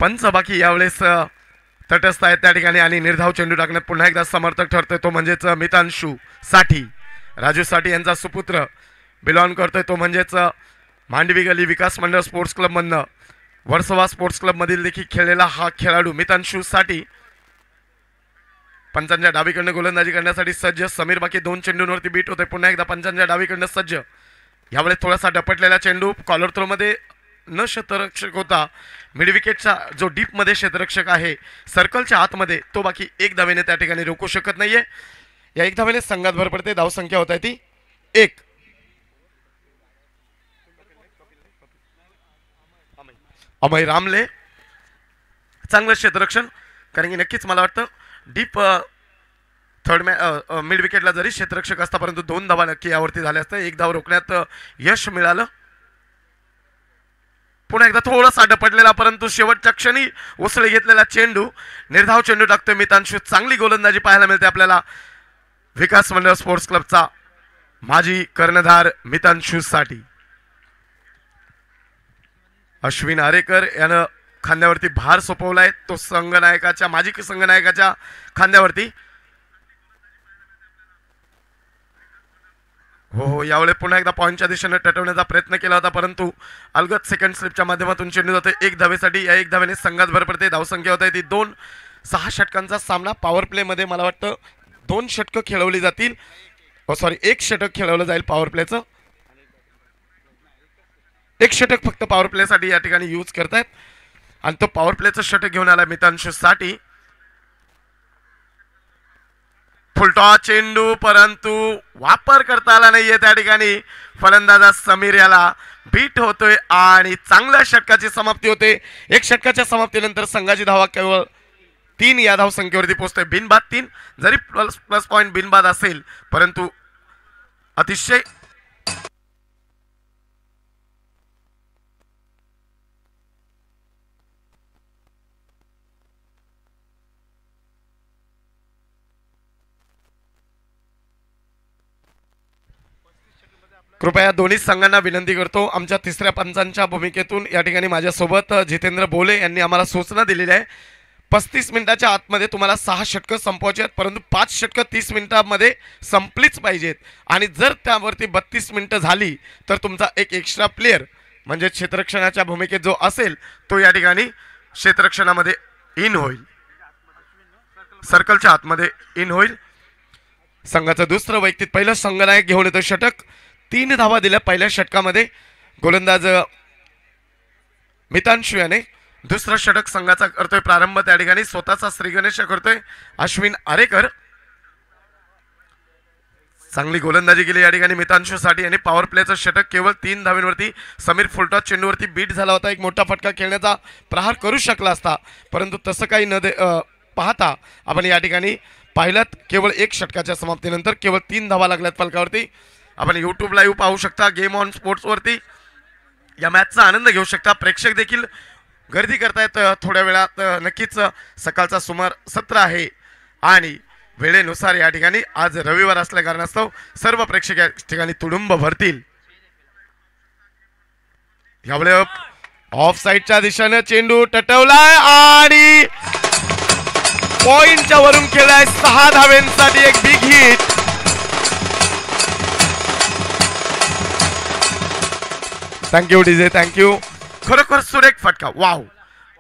पंच बाकी यावेळेस तटस्थ आहेत त्या ठिकाणी आणि निर्धाव चेंडू टाकण्यात पुन्हा एकदा समर्थक ठरतोय तो म्हणजेच मितांशू साठी. राजू साठी यांचा सुपुत्र बिलॉंग करतोय तो म्हणजेच मांडवी गली विकास मंडळ स्पोर्ट्स क्लब मधनं वर्सोवा स्पोर्ट्स क्लब मधील देखील खेळलेला हा खेळाडू मितांशू साठी. पंचांच्या डावीकडनं गोलंदाजी करण्यासाठी सज्ज समीर बाकी 2 चेंडूंवरती बीट होते. पुन्हा एकदा पंचांच्या डावीकडनं सज्ज. यावेळेस थोडासा डपटलेला चेंडू कॉलर थ्रो मध्ये न क्षेत्ररक्षक होता. मिड विकेटचा जो डीप मध्ये क्षेत्ररक्षक आहे सर्कलच्या आतमध्ये तो बाकी 1 धावेने त्या ठिकाणी रोखू शकत नाहीये. या 1 धावेने संघात भर पडते. धावसंख्या होत आहे ती 1. अमय रामले चांगलं क्षेत्ररक्षण कारण की नक्कीच मला वाटतं डीप थर्ड मिड विकेटला जरी क्षेत्ररक्षक असता परंतु 2 धावा नक्की यावरती झाल्या असत्या. 1 धाव रोखण्यात यश मिळालं. पुन्हा एकदा थोडासा डपटलेला परंतु शेवटच्या क्षणी उसळी घेतलेला चेंडू निर्धाव चेंडू टाकतोय मितांशू. चांगली गोलंदाजी पाहायला मिळते आपल्याला विकास मंडळ स्पोर्ट्स क्लबचा माजी कर्णधार मितांशू साठी. अश्विन आरेकर यानं खांद्यावरती भार सोपवलाय तो संघनायकाच्या माजी संघनायकाच्या खांद्यावरती. हो यावेळी पुन्हा एकदा पॉईंटच्या दिशेने टटवण्याचा प्रयत्न केला होता परंतु अलगद सेकंड स्लिपच्या माध्यमातून चेंडू जातोय 1 धावेसाठी. या 1 धावेने संघात भर पडते. धावसंख्या होत आहे ती 2. 6 षटकांचा सामना. पॉवर प्ले मध्ये मला वाटतं 2 षटकं खेळवली जातील. सॉरी 1 षटक खेळवलं जाईल पॉवर प्लेचं. 1 षटक फक्त पॉवर प्ले साठी या ठिकाणी यूज करतायत आणि तो पॉवर प्लेचं षटक घेऊन आला मितांशू साठी. फुलटॉ चेंडू परंतु वापर करता आला नाहीये त्या ठिकाणी. फलंदाजा समीर याला बीट होतोय आणि चांगल्या षटकाची समाप्ती होते. 1 षटकाच्या समाप्तीनंतर संघाची धावा केवळ 3 या धावसंख्येवरती पोहोचतोय. बिनबाद 3 जरी प्लस पॉईंट बिनबाद असेल परंतु अतिशय कृपया दोन्ही संघांना विनंती करतो आमच्या 3ऱ्या पंचांच्या भूमिकेतून या ठिकाणी माझ्यासोबत जितेंद्र बोले यांनी आम्हाला सूचना दिलेली आहे. 35 मिनिटाच्या आतमध्ये तुम्हाला 6 षटकं संपवायची आहेत परंतु 5 षटकं 30 मिनिटांमध्ये संपलीच पाहिजेत आणि जर त्यावरती 32 मिनिटं झाली तर तुमचा एक एक्स्ट्रा प्लेयर म्हणजे क्षेत्ररक्षणाच्या भूमिकेत जो असेल तो या ठिकाणी क्षेत्ररक्षणामध्ये इन होईल. सर्कलच्या आतमध्ये इन होईल. संघाचं दुसरं वैयक्तिक पहिलं संघनायक घेऊन येतो षटक. 3 धावा दिल्या पहिल्या षटकामध्ये गोलंदाज मितांशू याने. दुसरं षटक संघाचा करतोय प्रारंभ त्या ठिकाणी स्वतःचा श्रीगणेश करतोय अश्विन आरेकर. चांगली गोलंदाजी केली या ठिकाणी मितांशू साठी आणि पॉवर प्लेचं षटक केवळ 3 धावांवरती. समीर फुलटॉस चेंडूवरती बीट झाला होता. एक मोठा फटका खेळण्याचा प्रहार करू शकला असता परंतु तसं काही न पाहता आपण या ठिकाणी पाहिलात केवळ 1 षटकाच्या समाप्तीनंतर केवळ 3 धावा लागल्यात फलकावरती. आपण YouTube लाईव्ह पाहू शकता गेम ऑन स्पोर्ट्स वरती. या मॅचचा आनंद घेऊ शकता. प्रेक्षक देखील गर्दी करतायत. थोड्या वेळात नक्कीच सकाळचा सुमार 17 आहे आणि वेळेनुसार या ठिकाणी आज रविवार असल्या कारणास्तव सर्व प्रेक्षक या ठिकाणी तुडुंब भरतील. यावेळी ऑफ साइडच्या दिशेने चेंडू टटवलाय आणि पॉइंटच्या वरून खेळलाय. 6 धावेंसाठी एक big hit. Thank you DJ thank you. खरोखर सुरेख फटका. वाव.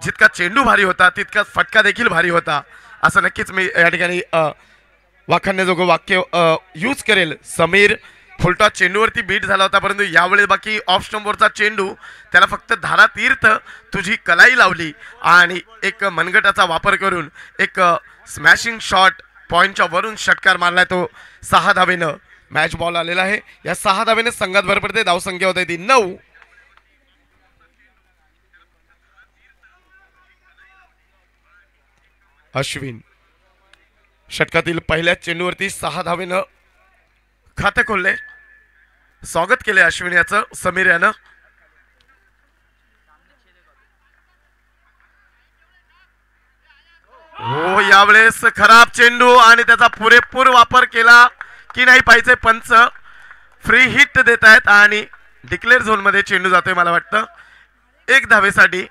जितका चेंडू भारी होता तितका फटका देखील भारी होता असं नक्कीच मी या ठिकाणी वाखाणण्याजोगं वाक्य यूज करेल. समीर फुलटॉस चेंडूवरती बीट झाला होता परंतु यावेळी बाकी ऑफ स्टंपवरचा चेंडू त्याला फक्त धारा तीर्थ तुझी कलाई लावली आणि एक मनगटाचा वापर करून एक स्मॅशिंग शॉट पॉइंटच्या वरून षटकार मारलाय तो. 6 धावेनं मॅच बॉल आलेला आहे. या 6 धावेने संघात भर पडते. धावसंख्या होते ती 9. अश्विन षटकातील पहिल्या चेंडूवरती 6 धावेनं खातं खोलले. स्वागत केले अश्विन याचं समीर यानं. हो यावेळेस खराब चेंडू आणि त्याचा पुरेपूर वापर केला की नाही पाहिजे. पंच फ्री हिट देत आहेत आणि डिक्लेअर झोन मध्ये चेंडू जातोय मला वाटतं 1 धावेसाठी.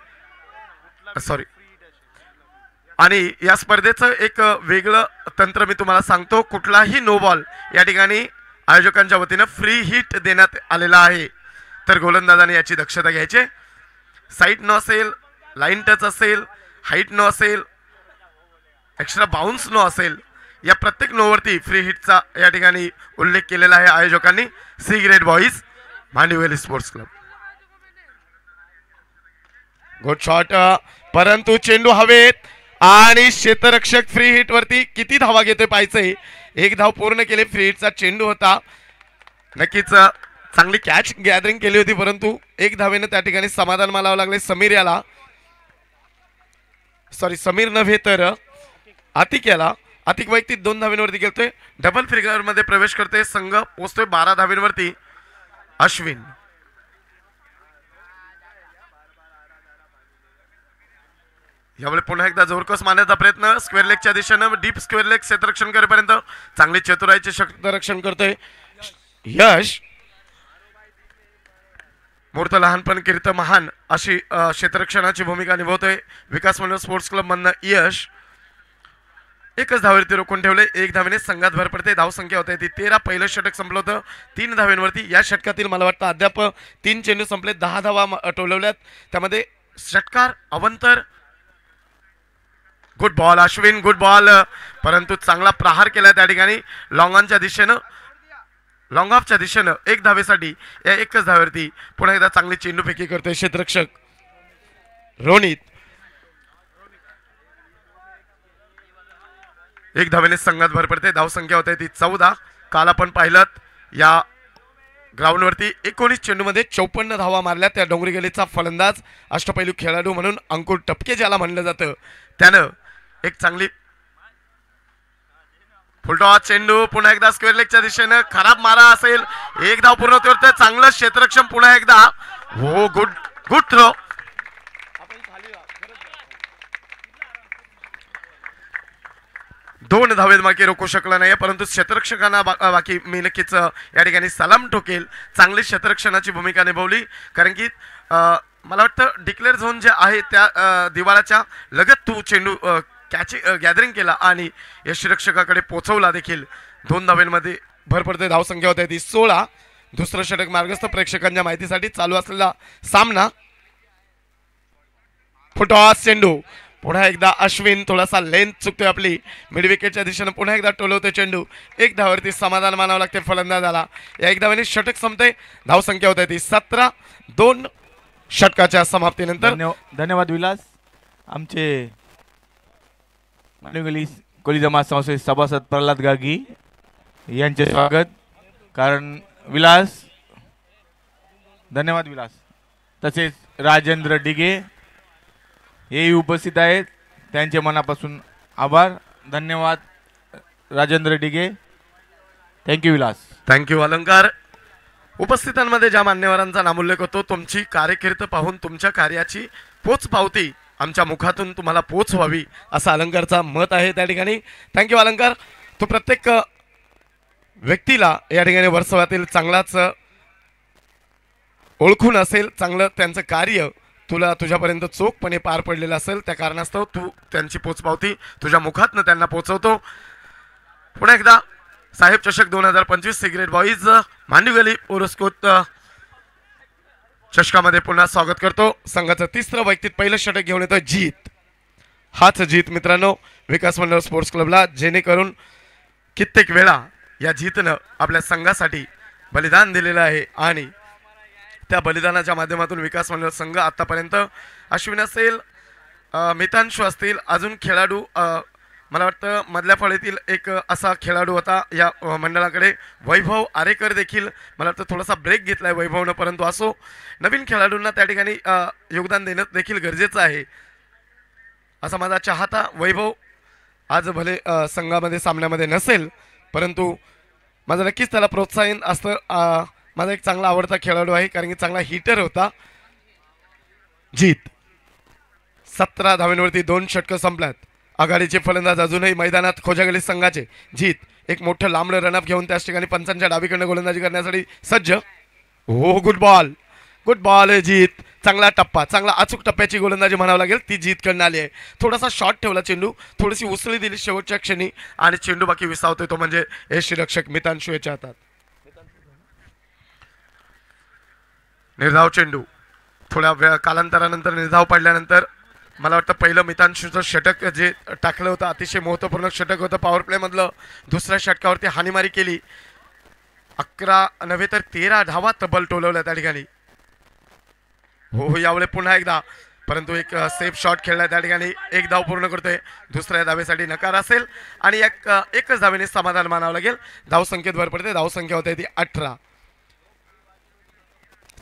सॉरी आणि या स्पर्धेचं एक वेगळं तंत्र मी तुम्हाला सांगतो. कुठलाही नो बॉल या ठिकाणी आयोजकांच्या वतीनं फ्री हिट देण्यात आलेला आहे. तर गोलंदाजाने याची दक्षता घ्यायची. साईड नो असेल, लाईन टच असेल, हाईट नो असेल, एक्स्ट्रा बाउन्स नो असेल, या प्रत्येक नोवरती फ्री हिटचा या ठिकाणी उल्लेख केलेला आहे आयोजकांनी. C grade boys Mandivali sports club. Good shot, परंतु चेंडू हवेत आणि क्षेत्ररक्षक फ्री हिट वरती किती धावा घेतोय पाहायचंय. एक धाव पूर्ण केली. फ्री हिटचा चेंडू होता. नक्कीच चांगली कॅच गॅदरिंग केली होती, परंतु एक धावेनं त्या ठिकाणी समाधान मानावं लागले समीर याला. सॉरी, समीर नव्हे तर आतिक याला. आतिक वैयक्तिक 2 धावेंवरती गेलतोय. डबल फिगर मध्ये प्रवेश करते. संघ पोहोचतोय 12 धावेंवरती. अश्विन यावेळी पुन्हा एकदा जोरकस मारण्याचा प्रयत्न. स्क्वेअर लेगच्या दिशेनं डीप स्क्वेअर लेग क्षेत्ररक्षण करेपर्यंत चांगली चतुराईचे क्षेत्ररक्षण करतोय यश. मूर्त लहानपण कीर्त महान अशी क्षेत्ररक्षणाची भूमिका निभावतोय विकास मंडळ स्पोर्ट्स क्लब मधनं यश. एकच धावेवरती रोखून ठेवले. 1 धावेने संघात भर पडते. धावसंख्या होते ती 13. पहिलं षटक संपलं होतं 3 धावेंवरती. या षटकातील मला वाटतं अद्याप 3 चेंडू संपले. 10 धावा टोलवल्यात. त्यामध्ये षटकार अवंतर. Good ball Ashwin, good ball, परंतु चांगला प्रहार केला त्या ठिकाणी लॉंग ऑनच्या दिशेनं, लॉंग ऑफच्या दिशेनं 1 धावेसाठी. या एकच धावेवरती पुन्हा एकदा चांगली चेंडूफेकी करतोय क्षेत्ररक्षक रोनित. 1 धावेने संघात भर पडते. धावसंख्या होते ती 14. काल आपण पाहिलं या ग्राउंडवरती 19 चेंडूमध्ये 54 धावा मारल्या. त्या डोंगरी गलीचा फलंदाज, अष्टपैलू खेळाडू म्हणून अंकुर टपके ज्याला म्हणलं जातं, त्यानं एक चांगली फुलटॉस चेंडू पुन्हा एकदा स्क्वेअर लेगच्या दिशेनं खराब मारा असेल. 1 धाव पूर्ण होते. चांगलं क्षेत्ररक्षण पुन्हा एकदा. हो, गुड गुड थ्रो. 2 धावेत बाकी रोखू शकला नाही, परंतु क्षेत्ररक्षकांना बाकी मी नक्कीच या ठिकाणी सलाम ठोकेल. चांगली क्षेत्ररक्षणाची भूमिका निभावली. कारण की मला वाटतं डिक्लेअर झोन जे आहे त्या दिवाळाच्या लगत तू चेंडू कॅच गॅदरिंग केला आणि यष्टिरक्षकाकडे पोहोचवला देखील. 2 धावेंमध्ये भर पडते. धावसंख्या होते ती 16. दुसरं षटक मार्गस्थ प्रेक्षकांच्या माहितीसाठी चालू असलेला सामना. फुटॉस चेंडू पुन्हा एकदा अश्विन. थोडासा लेंथ चुकतोय आपली. मिड विकेटच्या दिशेनं पुन्हा एकदा टोलवतोय चेंडू. 1 धावेवरती समाधान मानावं लागते फलंदाजाला. या 1 धावेने षटक संपते. धावसंख्या होते ती 17. 2 षटकाच्या समाप्तीनंतर. धन्यवाद विलास. आमचे मांडिवली कोळी जमात संस्थेचे सभासद प्रल्हाद गागी यांचे स्वागत. कारण विलास, धन्यवाद विलास. तसेच राजेंद्र डिगे हेही उपस्थित आहेत. त्यांचे मनापासून आभार. धन्यवाद राजेंद्र डिगे. थँक्यू विलास. थँक्यू अलंकार. उपस्थितांमध्ये ज्या मान्यवरांचा नामोल्लेख होतो, तुमची कार्यकीर्द पाहून तुमच्या कार्याची पोचपावती आमच्या मुखातून तुम्हाला पोच व्हावी असं अलंकारचा मत आहे त्या ठिकाणी. थँक्यू अलंकार. तो प्रत्येक व्यक्तीला या ठिकाणी वर्षभरातील चांगलाच ओळखून असेल. चांगलं त्यांचं कार्य तुला तुझ्यापर्यंत चोखपणे पार पडलेलं असेल. त्या कारणास्तव तू त्यांची पोचपावती तुझ्या मुखातनं त्यांना पोचवतो. पुन्हा एकदा साहेब चषक 2025 सिगरेट बॉईज मांडिवली पुरस्कृत चषकामध्ये पुन्हा स्वागत करतो. संघाचं 3रं वैयक्तिक पहिलं षटक घेऊन येतो जीत. हाच जीत मित्रांनो विकास मंडळ स्पोर्ट्स क्लबला, जेणेकरून कित्येक वेळा या जीतनं आपल्या संघासाठी बलिदान दिलेलं आहे आणि त्या बलिदानाच्या माध्यमातून विकास मंडळ संघ आतापर्यंत अश्विन असेल, मितांशु असतील, अजून खेळाडू मला वाटतं मधल्या फळीतील एक असा खेळाडू होता या मंडळाकडे, वैभव आरेकर देखील मला वाटतं थोडासा ब्रेक घेतलाय वैभवनं, परंतु असो नवीन खेळाडूंना त्या ठिकाणी योगदान देणं देखील गरजेचं आहे असा माझा चाहता वैभव आज भले संघामध्ये सामन्यामध्ये नसेल, परंतु माझं नक्कीच त्याला प्रोत्साहन असतं. माझा एक चांगला आवडता खेळाडू आहे कारण की चांगला हिटर होता. जीत 17 धावांवरती 2 षटकं संपल्यात. आघाडीचे फलंदाज अजूनही मैदानात खोजागली संघाचे. जीत एक मोठं लांबडं रनअप घेऊन त्याच ठिकाणी पंचांच्या डावीकडनं गोलंदाजी करण्यासाठी सज्ज. हो गुड बॉल. गुड बॉल जीत, चांगला टप्पा, चांगला अचूक टप्प्याची गोलंदाजी म्हणावं लागेल, ती जीतकडनं आली आहे. थोडासा शॉट ठेवला चेंडू, थोडीशी उसळी दिली शेवटच्या क्षणी आणि चेंडू बाकी विसावतोय तो म्हणजे यष्टीरक्षक मितांशू याच्या हातात. निर्धाव चेंडू, थोड्या वेळ कालांतरानंतर निर्धाव पडल्यानंतर मला वाटतं पहिलं मितांशूचं षटक जे टाकलं होतं अतिशय महत्त्वपूर्ण षटक होतं पॉवर प्ले मधलं. दुसऱ्या षटकावरती हानीमारी केली, 11 नव्हे तर 13 धावा तब्बल टोलवल्या त्या ठिकाणी. हो यावेळी पुन्हा एकदा, परंतु एक सेफ शॉट खेळला त्या ठिकाणी. एक धाव पूर्ण करतोय, दुसऱ्या धावेसाठी नकार असेल आणि एकच धावेने समाधान मानावं लागेल. धावसंख्येत भर पडते, धावसंख्या होते ती 18.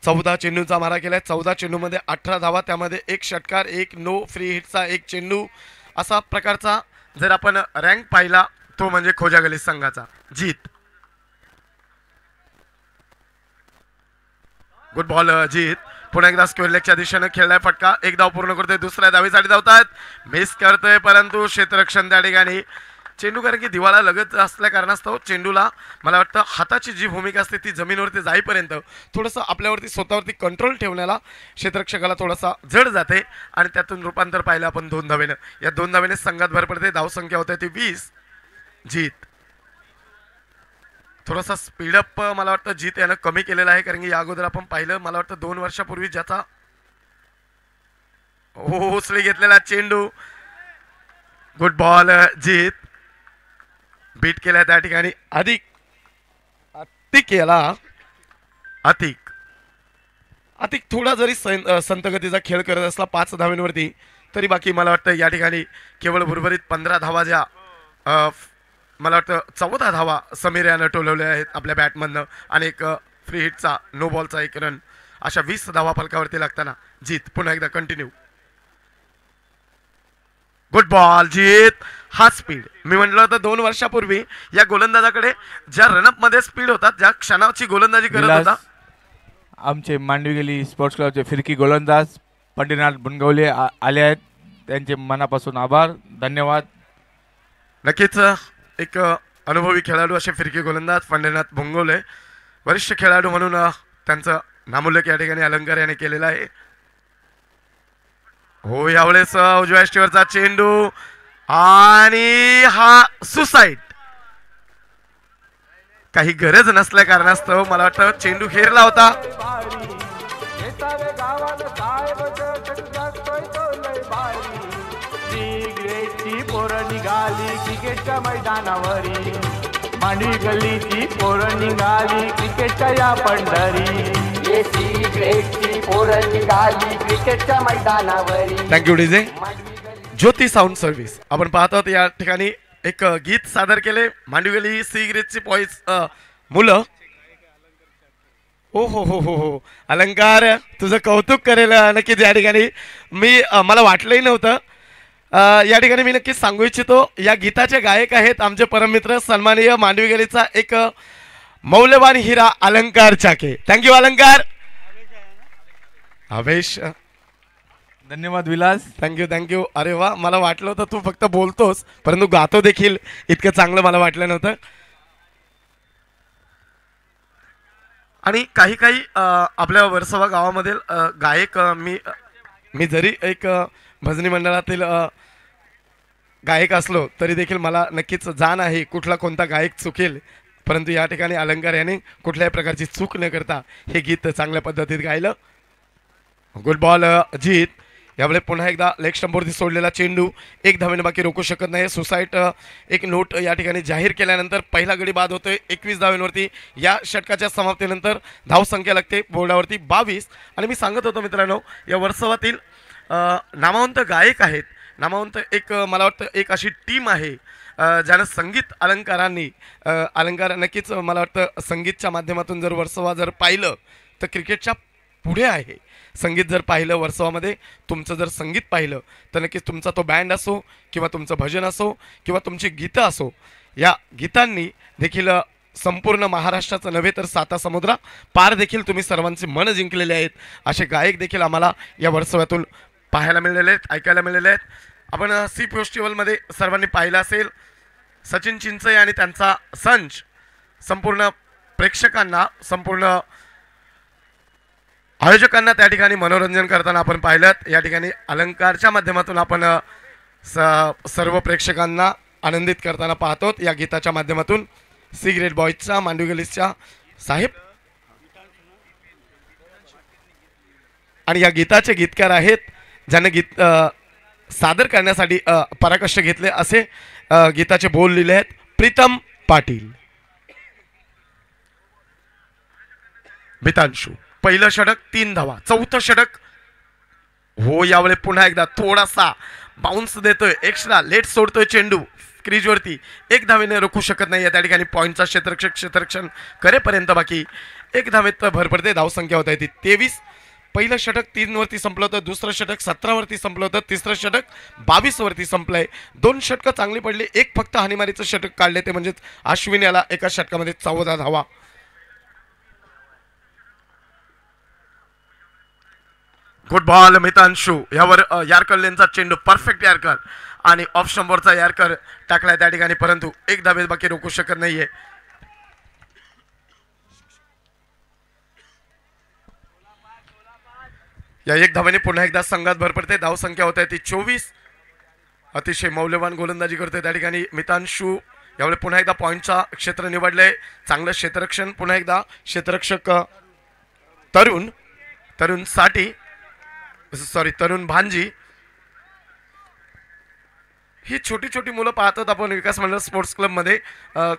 14 चेंडूचा मारा केलाय, 14 चेंडूमध्ये 18 धावा, त्यामध्ये एक षटकार, एक नो फ्री हिटचा एक चेंडू. असा प्रकारचा जर आपण रँक पाहिला तो म्हणजे खोजा गली संघाचा जीत. गुड बॉल जीत, पुन्हा एकदा स्क्वेअर लेगच्या दिशेने खेळलाय फटका. एक धाव पूर्ण करतोय, दुसऱ्या धावेसाठी धावतात, मिस करतोय परंतु क्षेत्ररक्षण त्या ठिकाणी. चेंडू कारण की दिवाळा लगत असल्या कारणास्तव चेंडूला मला वाटतं हाताची जी भूमिका असते ती जमिनीवरती जाईपर्यंत थोडंसं आपल्यावरती स्वतःवरती कंट्रोल ठेवण्याला क्षेत्ररक्षकाला थोडासा जड जाते आणि त्यातून रूपांतर पाहिलं आपण 2 धावेनं. या 2 धावेने संघात भर पडते, धावसंख्या होते ती 20. जीत थोडासा स्पीडअप मला वाटतं जीत यानं कमी केलेला आहे, कारण की या अगोदर आपण पाहिलं मला वाटतं 2 वर्षापूर्वी ज्याचा उचली घेतलेला चेंडू. गुड बॉल जीत, बीट केलाय त्या ठिकाणी. अधिक याला अधिक थोडा जरी संतगतीचा खेळ करत असला 5 धावेंवरती, तरी बाकी मला वाटतं या ठिकाणी केवळ उर्वरित 15 धावा ज्या मला वाटतं 14 धावा समीर यानं टोलवल्या आहेत आपल्या बॅटमधनं आणि एक फ्री हिटचा नो बॉलचा एक रन, अशा 20 धावा फलकावरती लागताना जीत पुन्हा एकदा कंटिन्यू. गुड बॉल जीत, हा स्पीड मी म्हटलं होतं 2 वर्षापूर्वी या गोलंदाजाकडे ज्या रनअप मध्ये स्पीड होता, ज्या क्षणाची गोलंदाजी करत होता. आमचे मांडवी गेली स्पोर्ट्स क्लबचे फिरकी गोलंदाज पंढरीनाथ बुनगवले आले आहेत, त्यांचे मनापासून आभार, धन्यवाद. नक्कीच एक अनुभवी खेळाडू असे फिरकी गोलंदाज पंढरीनाथ बुनगवले, वरिष्ठ खेळाडू म्हणून त्यांचं नामोल्लेख या ठिकाणी अलंकार याने केलेला आहे. हो यावेळेस उजव्या यष्टीवरचा चेंडू आणि हा सुसाईड, काही गरज नसल्या कारणास्तव मला वाटतं चेंडू खेरला होता. निघाली क्रिकेटच्या मैदानावरी, मांडवी गल्लीची पोरं निघाली क्रिकेटच्या या पंढरी. क्रिकेटच्या मैदानावरी. Thank you DJ. Jyoti sound service आपण पाहत आहोत या ठिकाणी एक गीत सादर केले. मांडवी सी ग्रेडची पॉईस मुलं. हो हो हो हो हो अलंकार, तुझं कौतुक करेल नक्कीच या ठिकाणी. मला वाटलंही नव्हतं. या ठिकाणी मी नक्कीच सांगू इच्छितो, या गीताचे गायक आहेत आमचे परममित्र सन्माननीय मांडवी गलीचा एक मौल्यवान हिरा अलंकार चाके. थँक्यू अलंकार. अवेश धन्यवाद विलास. थँक्यू. अरे वा, मला वाटलं होतं तू फक्त बोलतोस परंतु गातो देखील, इतकं चांगलं मला वाटलं नव्हतं. आणि काही आपल्या वर्सोवा गावामधील गायक मी जरी एक भजनी मंडळातील गायक असलो तरी देखील मला नक्कीच जाण आहे कुठला कोणता गायक चुकेल, परंतु या ठिकाणी अलंकार याने कुठल्याही प्रकारची चूक न करता हे गीत चांगल्या पद्धतीत गायलं. गुड बॉल जीत. यावेळी पुन्हा एकदा लेग स्टंपवरती सोडलेला चेंडू, एक धावेने बाकी रोखू शकत नाही. सुसाईड एक नोट या ठिकाणी जाहीर केल्यानंतर पहिला गडी बाद होतोय 21 धावेंवरती. या षटकाच्या समाप्तीनंतर धावसंख्या लागते बोर्डावरती 22. आणि मी सांगत होतो मित्रांनो, या वर्सोवातील नामवंत गायक आहेत, नामवंत एक मला वाटतं एक अशी टीम आहे ज्यानं संगीत अलंकारांनी अलंकार नक्कीच मला वाटतं संगीतच्या माध्यमातून जर वर्सोवा जर पाहिलं तर क्रिकेटच्या पुढे आहे. संगीत जर पाहिलं वर्सोवामध्ये, तुमचं जर संगीत पाहिलं तर नक्कीच तुमचा तो बँड असो किंवा तुमचं भजन असो किंवा तुमची गीतं असो, या गीतांनी देखील संपूर्ण महाराष्ट्राचं नव्हे तर 7 समुद्र पार देखील तुम्ही सर्वांचे मन जिंकलेले आहेत. असे गायक देखील आम्हाला या वर्सोव्यातून पाहायला मिळालेले आहेत, ऐकायला मिळालेले आहेत. आपण सी फेस्टिवलमध्ये सर्वांनी पाहिलं असेल, सचिन चिंचय आणि त्यांचा संच संपूर्ण प्रेक्षकांना, संपूर्ण आयोजकांना त्या ठिकाणी मनोरंजन करताना आपण पाहिलं. या ठिकाणी अलंकारच्या माध्यमातून आपण सर्व प्रेक्षकांना आनंदित करताना पाहतो. या गीताच्या माध्यमातून सी ग्रेड बॉईजच्या मांडवी गलीच्या साहेब आणि या गीताचे गीतकार आहेत ज्याने गीत सादर करण्यासाठी पराकष्ट घेतले. असे गीताचे बोल लिहिले आहेत प्रीतम पाटील. मितांशू पहिलं षटक 3 धावा. चौथं षटक हो यावेळी पुन्हा एकदा थोडासा बाउन्स देतोय. एक्स्ट्रा लेट सोडतोय चेंडू क्रीजवरती. 1 धावेने रोखू शकत नाही. त्या ठिकाणी पॉईंटचा क्षेत्ररक्षण करेपर्यंत बाकी 1 धावेत भर पडते. धावसंख्या होत आहे ती 23. पहिलं षटक 3 वरती संपलं होतं. दुसरं षटक 17 वरती संपलं होतं. तिसरं षटक 22 वरती संपलंय. 2 षटकं चांगली पडली. एक फक्त हानीमारीचं षटक काढले ते म्हणजे अश्विन याला एका षटकामध्ये 14 धावा. Good ball Mitanshu. यावर यारकर लेनचा चेंडू परफेक्ट यारकर आणि ऑफ स्टंपवरचा यारकर टाकलाय त्या ठिकाणी परंतु 1 धावे बाकी रोखू शकत नाहीये. या 1 धावेने पुन्हा एकदा संघात भर पडते. धावसंख्या होत आहे ती 24. अतिशय मौल्यवान गोलंदाजी करतोय त्या ठिकाणी मितांशू. यावेळी पुन्हा एकदा पॉईंटचा क्षेत्र निवडलंय. चांगलं क्षेत्ररक्षण. पुन्हा एकदा क्षेत्ररक्षक तरुण साठी तरुण भांजी. ही छोटी छोटी मुलं पाहतात आपण विकास मंडळ स्पोर्ट्स क्लबमध्ये.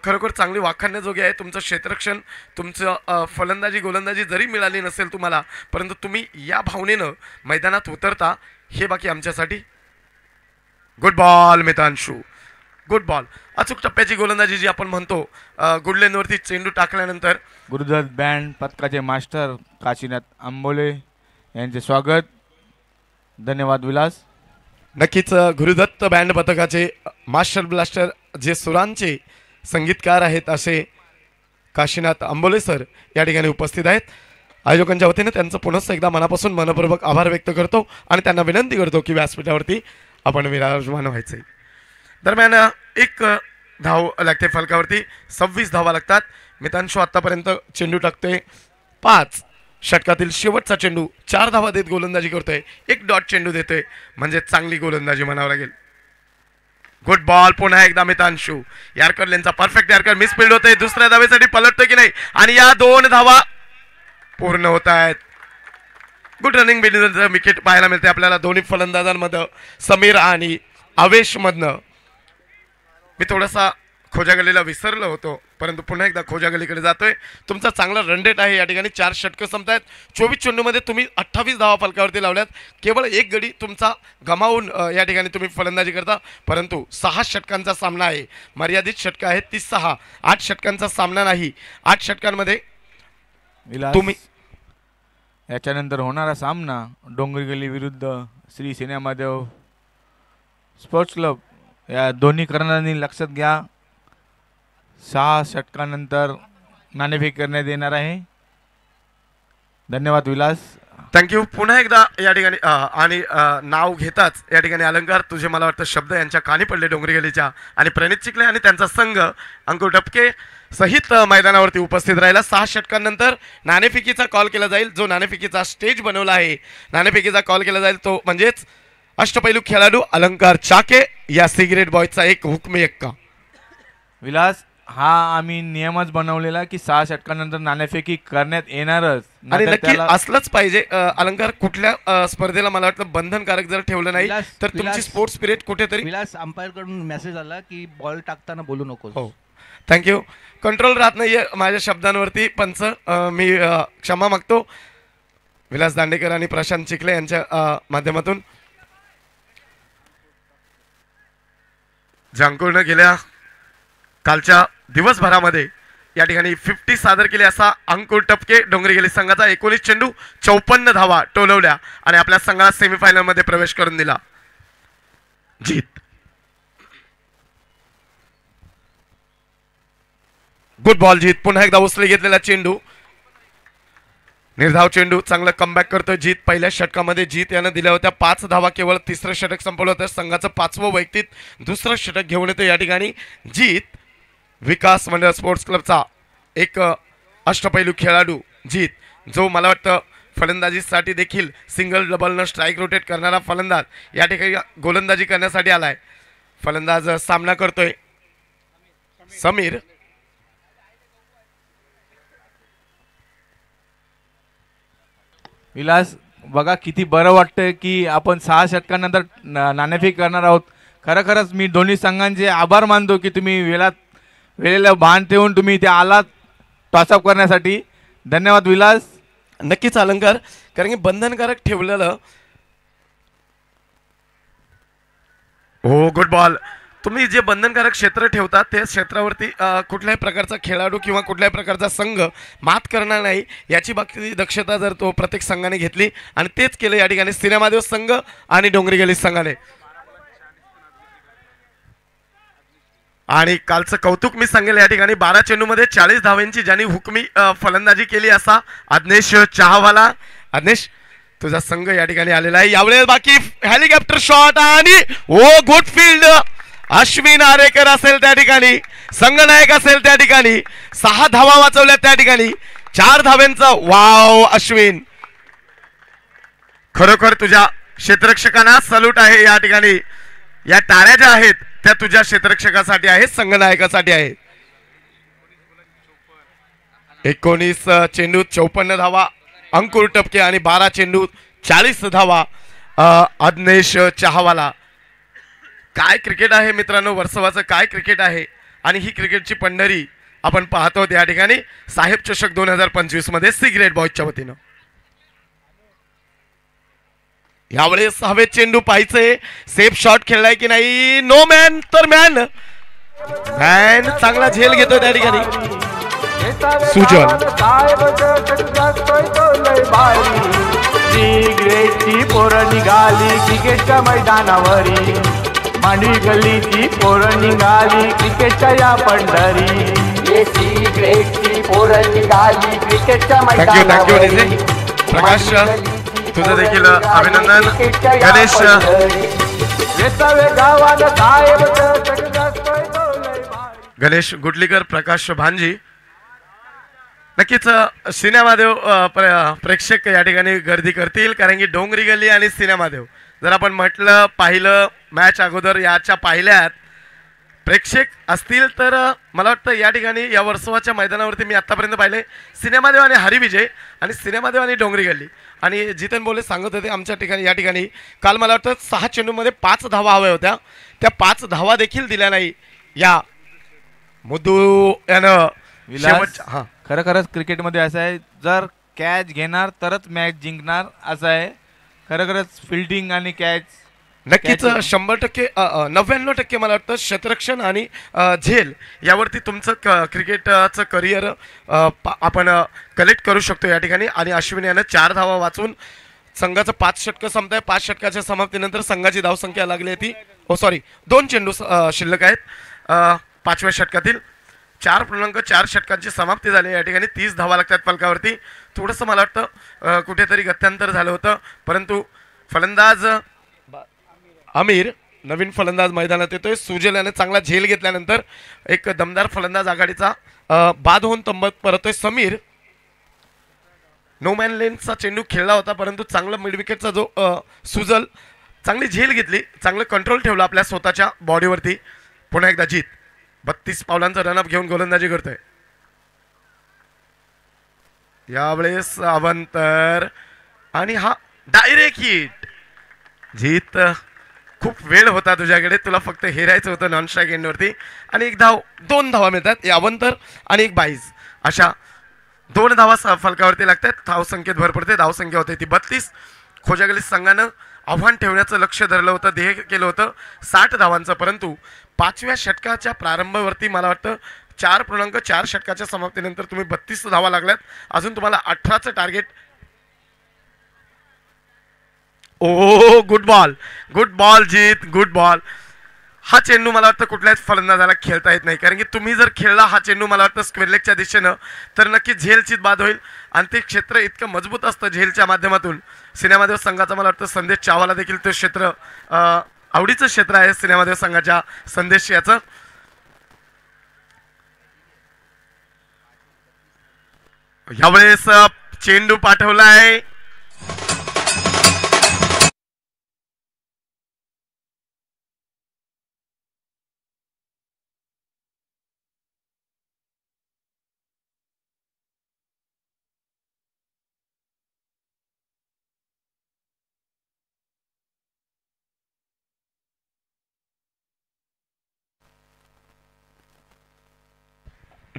खरोखर चांगली वाखाणण्याजोगी आहे. तुमचं क्षेत्ररक्षण तुमचं फलंदाजी गोलंदाजी जरी मिळाली नसेल तुम्हाला परंतु तुम्ही या भावनेनं मैदानात उतरता हे बाकी आमच्यासाठी. Good ball Mitanshu. Good ball. अचूक टप्प्याची गोलंदाजी जी आपण म्हणतो. गुडलेनवरती चेंडू टाकल्यानंतर गुरुदत्त बँड पथकाचे मास्टर काशीनाथ आंबोले यांचे स्वागत. धन्यवाद विलास. नक्कीच गुरुदत्त बँड पथकाचे मास्टर ब्लास्टर जे सुरांचे संगीतकार आहेत असे काशीनाथ आंबोले सर या ठिकाणी उपस्थित आहेत. आयोजकांच्या वतीने त्यांचं पुनः एकदा मनापासून मनपूर्वक आभार व्यक्त करतो आणि त्यांना विनंती करतो की व्यासपीठावरती आपण विराजमान व्हायचे. दरम्यान 1 धाव लागते फलकावरती. 26 धावा लागतात. मितांशू आतापर्यंत चेंडू टाकतोय 5. षटकातील शेवटचा चेंडू 4 धावा देत गोलंदाजी करतोय. 1 डॉट चेंडू देतोय म्हणजे चांगली गोलंदाजी म्हणावं लागेल. Good ball. पुन्हा एकदा मितांशू. यारकर लेनचा परफेक्ट यारकर मिसफिल्ड होतोय. दुसऱ्या धावेसाठी पलटतोय की नाही आणि या 2 धावा पूर्ण होत आहेत. गुड रनिंग बिल्डिंगचं विकेट पाहायला मिळते आपल्याला दोन्ही फलंदाजांमध्ये समीर आणि आवेश मधनं. मी थोडासा खोजा गलीला विसरलो होतो परंतु पुन्हा एकदा खोजा गलीकडे जातोय. तुमचा चांगला रन रेट आहे. या ठिकाणी 4 षटकं संपतायत. 24 चेंडूमध्ये तुम्ही 28 धावा फलकावरती लावल्यात. केवळ 1 गडी तुमचा गमावून या ठिकाणी तुम्ही फलंदाजी करता परंतु 6 षटकांचा सामना आहे. मर्यादित षटकं आहेत ती 6. 8 षटकांचा सामना नाही. 8 षटकांमध्ये तुम्ही याच्यानंतर होणारा सामना डोंगरी गली विरुद्ध श्री सेनामादेव स्पोर्ट्स क्लब या दोन्ही कर्णधारांनी लक्षात घ्या. 6 षटकानंतर नाणेफेक करण्यात येणार आहे. धन्यवाद विलास. थँक्यू. पुन्हा एकदा या ठिकाणी आणि नाव घेताच या ठिकाणी अलंकार तुझे मला वाटतं शब्द यांच्या कानी पडले डोंगरी गलीच्या आणि प्रणित चिखले आणि त्यांचा संघ अंकुर टपके सहित मैदानावरती उपस्थित राहिला. 6 षटकांनंतर नाणेफेकीचा कॉल केला जाईल. जो नाणेफेकीचा स्टेज बनवला आहे नाणेफेकीचा कॉल केला जाईल तो म्हणजेच अष्टपैलू खेळाडू अलंकार चाके या सिगरेट बॉयचा 1 हुकमी एक्का. विलास हा आम्ही नियमच बनवलेला की 6 षटकानंतर नाणेफेकी करण्यात येणारच आणि नक्की असलंच पाहिजे. अलंकार कुठल्या स्पर्धेला मला वाटतं बंधनकारक जर ठेवलं नाही तर तुमची स्पोर्ट्स स्पिरिट कुठेतरी. विलास अंपायर कडून मेसेज आला की बॉल टाकताना बोलू नको. हो थँक्यू. कंट्रोल राहत नाहीये माझ्या शब्दांवरती. पंच मी क्षमा मागतो. विलास दांडेकर आणि प्रशांत चिखले यांच्या माध्यमातून जांकुरनं गेल्या कालच्या दिवसभरामध्ये या ठिकाणी 50 सादर केले असा अंकुर टपके डोंगरी गेली संघाचा 19 चेंडू 54 धावा टोलवल्या आणि आपल्या संघाला सेमीफायनल मध्ये प्रवेश करून दिला. जीत. गुड बॉल जीत. पुन्हा एकदा उचले घेतलेला चेंडू निर्धाव चेंडू. चांगलं कमबॅक करतोय जीत. पहिल्या षटकामध्ये जीत यानं दिल्या होत्या 5 धावा. केवळ 3रं षटक संपवलं होतं. संघाचं 5वं वैयक्तिक 2रं षटक घेऊन येतो या ठिकाणी जीत. विकास मंडळ स्पोर्ट्स क्लबचा 1 अष्टपैलू खेळाडू जीत जो मला वाटतं फलंदाजीसाठी देखील सिंगल डबल न स्ट्राईक रोटेट करणारा फलंदाज या ठिकाणी गोलंदाजी करण्यासाठी आलाय. फलंदाज सामना करतोय समीर. विलास बघा किती बरं वाटतंय की आपण 6 षटकांनंतर नाणेफेक करणार आहोत. खरंच मी दोन्ही संघांचे आभार मानतो की तुम्ही वेळेला भान ठेवून तुम्ही इथे आलात टॉसअप करण्यासाठी. धन्यवाद विलास. नक्कीच अलंकार, कारण की बंधनकारक ठेवलेलं. हो गुड बॉल. तुम्ही जे बंधनकारक क्षेत्र ठेवता त्या क्षेत्रावरती कुठल्याही प्रकारचा खेळाडू किंवा कुठल्याही प्रकारचा संघ मात करणार नाही याची बाकी दक्षता जर तो प्रत्येक संघाने घेतली आणि तेच केलं या ठिकाणी सिनेमादेव संघ आणि डोंगरी गली संघाने. आणि कालचं कौतुक मी सांगेल या ठिकाणी 12 चेंडूमध्ये 40 धावांची ज्यांनी हुकमी फलंदाजी केली असा अज्ञेश चहावाला. अज्ञेश तुझा संघ या ठिकाणी आलेला आहे. यावेळेस बाकी हेलिकॉप्टर शॉट आणि ओ गुड फील्ड. अश्विन आरेकर असेल त्या ठिकाणी, संघनायक असेल त्या ठिकाणी. 6 धावा वाचवल्या त्या ठिकाणी, 4 धाव्यांचा. वाव अश्विन, खरोखर तुझ्या क्षेत्ररक्षकांना सल्यूट आहे या ठिकाणी. या टाळ्या ज्या आहेत त्या तुझ्या क्षेत्ररक्षकासाठी आहेत, संघनायकासाठी आहेत. 19 चेंडूत 54 धावा अंकुर टपके आणि 12 चेंडूत 40 धावा अज्ञेश चहावाला. काय क्रिकेट आहे मित्रांनो, वर्सोवाचं काय क्रिकेट आहे. आणि ही क्रिकेटची पंढरी आपण पाहतो या ठिकाणी साहेब चषक 2025 मध्ये सिगरेट बॉयजच्या वतीनं. यावेळेस हवेत चेंडू पाहायचे, सेफ शॉट खेळलाय की नाही. नो मॅन तर मॅन. मॅन चांगला झेल घेतोय त्या ठिकाणी सुजल. सिगरेटची पोरं निघाली क्रिकेटच्या मैदानावरी, मांडवी गल्लीची पोरं निघाली क्रिकेटच्या या पंढरी. सिगरेटची पोरं निघाली क्रिकेटच्या मैदानावरी. प्रकाश तुझं देखील अभिनंदन. गणेश गणेश गुडलीकर, प्रकाश भांजी. नक्कीच सिनेमादेव प्रेक्षक या ठिकाणी गर्दी करतील, कारण की डोंगरी गल्ली आणि सिनेमादेव जर आपण म्हटलं पाहिलं मॅच अगोदर याच्या पाहिल्यात प्रेक्षक असतील तर मला वाटतं या ठिकाणी या वर्सोवाच्या मैदानावरती मी आतापर्यंत पाहिले सिनेमादेव आणि हरिविजय आणि सिनेमादेव आणि डोंगरी गल्ली. आणि जितेन बोले सांगत होते आमच्या ठिकाणी या ठिकाणी काल मला वाटतं 6 चेंडूमध्ये 5 धावा हव्या होत्या, त्या 5 धावा देखील दिल्या नाही या मुद्दू यानं. हा खरंच क्रिकेटमध्ये असं आहे, जर कॅच घेणार तरच मॅच जिंकणार असं आहे. खरंच फिल्डिंग आणि कॅच नक्कीच 100% 99% मला वाटतं क्षेत्ररक्षण आणि झेल यावरती तुमचं क्रिकेटचं करिअर आपण कलेक्ट करू शकतो या ठिकाणी. आणि अश्विन यानं 4 धावा वाचून संघाचं 5 षटकं संपत आहे. 5 षटकाच्या समाप्तीनंतर संघाची धावसंख्या लागली होती. 2 चेंडू शिल्लक आहेत 5व्या षटकातील. 4.4 षटकांची समाप्ती झाली या ठिकाणी. 30 धावा लागतात फलकावरती. थोडंसं मला वाटतं कुठेतरी गत्यांतर झालं होतं, परंतु फलंदाज आमिर नवीन फलंदाज मैदानात येतोय. सुजल याने चांगला झेल घेतल्यानंतर एक दमदार फलंदाज आघाडीचा बाद होऊन तंबत परतोय समीर. नो मॅन लेनचा चेंडू खेळला होता, परंतु चांगला मिड विकेटचा जो सुजल चांगली झेल घेतली, चांगलं कंट्रोल ठेवलं आपल्या स्वतःच्या बॉडीवरती. पुन्हा एकदा जीत 32 पावलांचा रनअप घेऊन गोलंदाजी करतोय. यावेळेस अवंतर आणि हा डायरेक्ट हिट. जीत खूप वेळ होता तुझ्याकडे, तुला फक्त हेरायचं होतं नॉन स्ट्राईक एंडवरती. आणि 2 धावा मिळतात अवंतर आणि 1 22. अशा 2 धावा फलकावरती लागतात. धावसंख्येत भर पडते. धावसंख्या होते ती 32. खोजागली संघानं आव्हान ठेवण्याचं लक्ष धरलं होतं, ध्येय केलं होतं 60 धावांचं, परंतु 5व्या षटकाच्या प्रारंभावरती मला वाटतं 4.4 षटकाच्या समाप्तीनंतर तुम्ही 32 धावा लागल्यात. अजून तुम्हाला 18चं टार्गेट. ओ गुड बॉल जीत, गुड बॉल. हा चेंडू मला वाटतं कुठल्याच फलंदाजाला खेळता येत नाही, कारण की तुम्ही जर खेळला हा चेंडू मला वाटतं स्क्वेअर लेगच्या दिशेनं तर नक्की झेलचीत बाद होईल. आणि ते क्षेत्र इतकं मजबूत असतं झेलच्या माध्यमातून. सिनेमादेव संघाचा मला वाटतं संदेश चावाला देखील ते क्षेत्र आवडीचं क्षेत्र आहे सिनेमादेव संघाच्या संदेश याचं. यावेळेस चेंडू पाठवलाय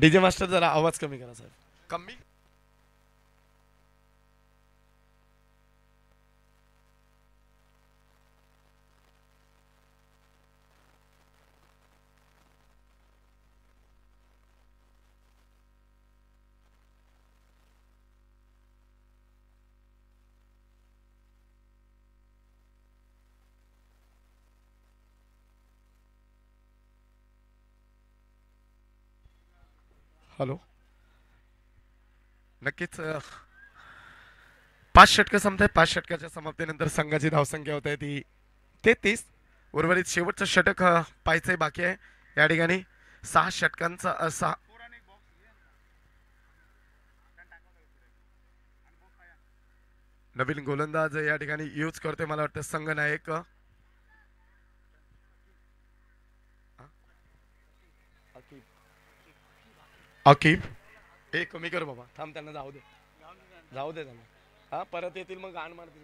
डीजे मास्टर जरा आवाज कमी करा साहेब. कमी. हॅलो. नक्कीच 5 षटकं संपत आहेत. 5 षटकाच्या समाप्तीनंतर संघाची धावसंख्या होत आहे ती 33. उर्वरित शेवटचं षटक पाहायचंय बाकी आहे या ठिकाणी. 6 षटकांचा 6 नवीन गोलंदाज या ठिकाणी यूज करतोय मला वाटतं संघनायक अकीब. ए कमी कर बाबा, थांब, त्यांना जाऊ दे त्यांना. हा परत येतील मग गाण मारतील.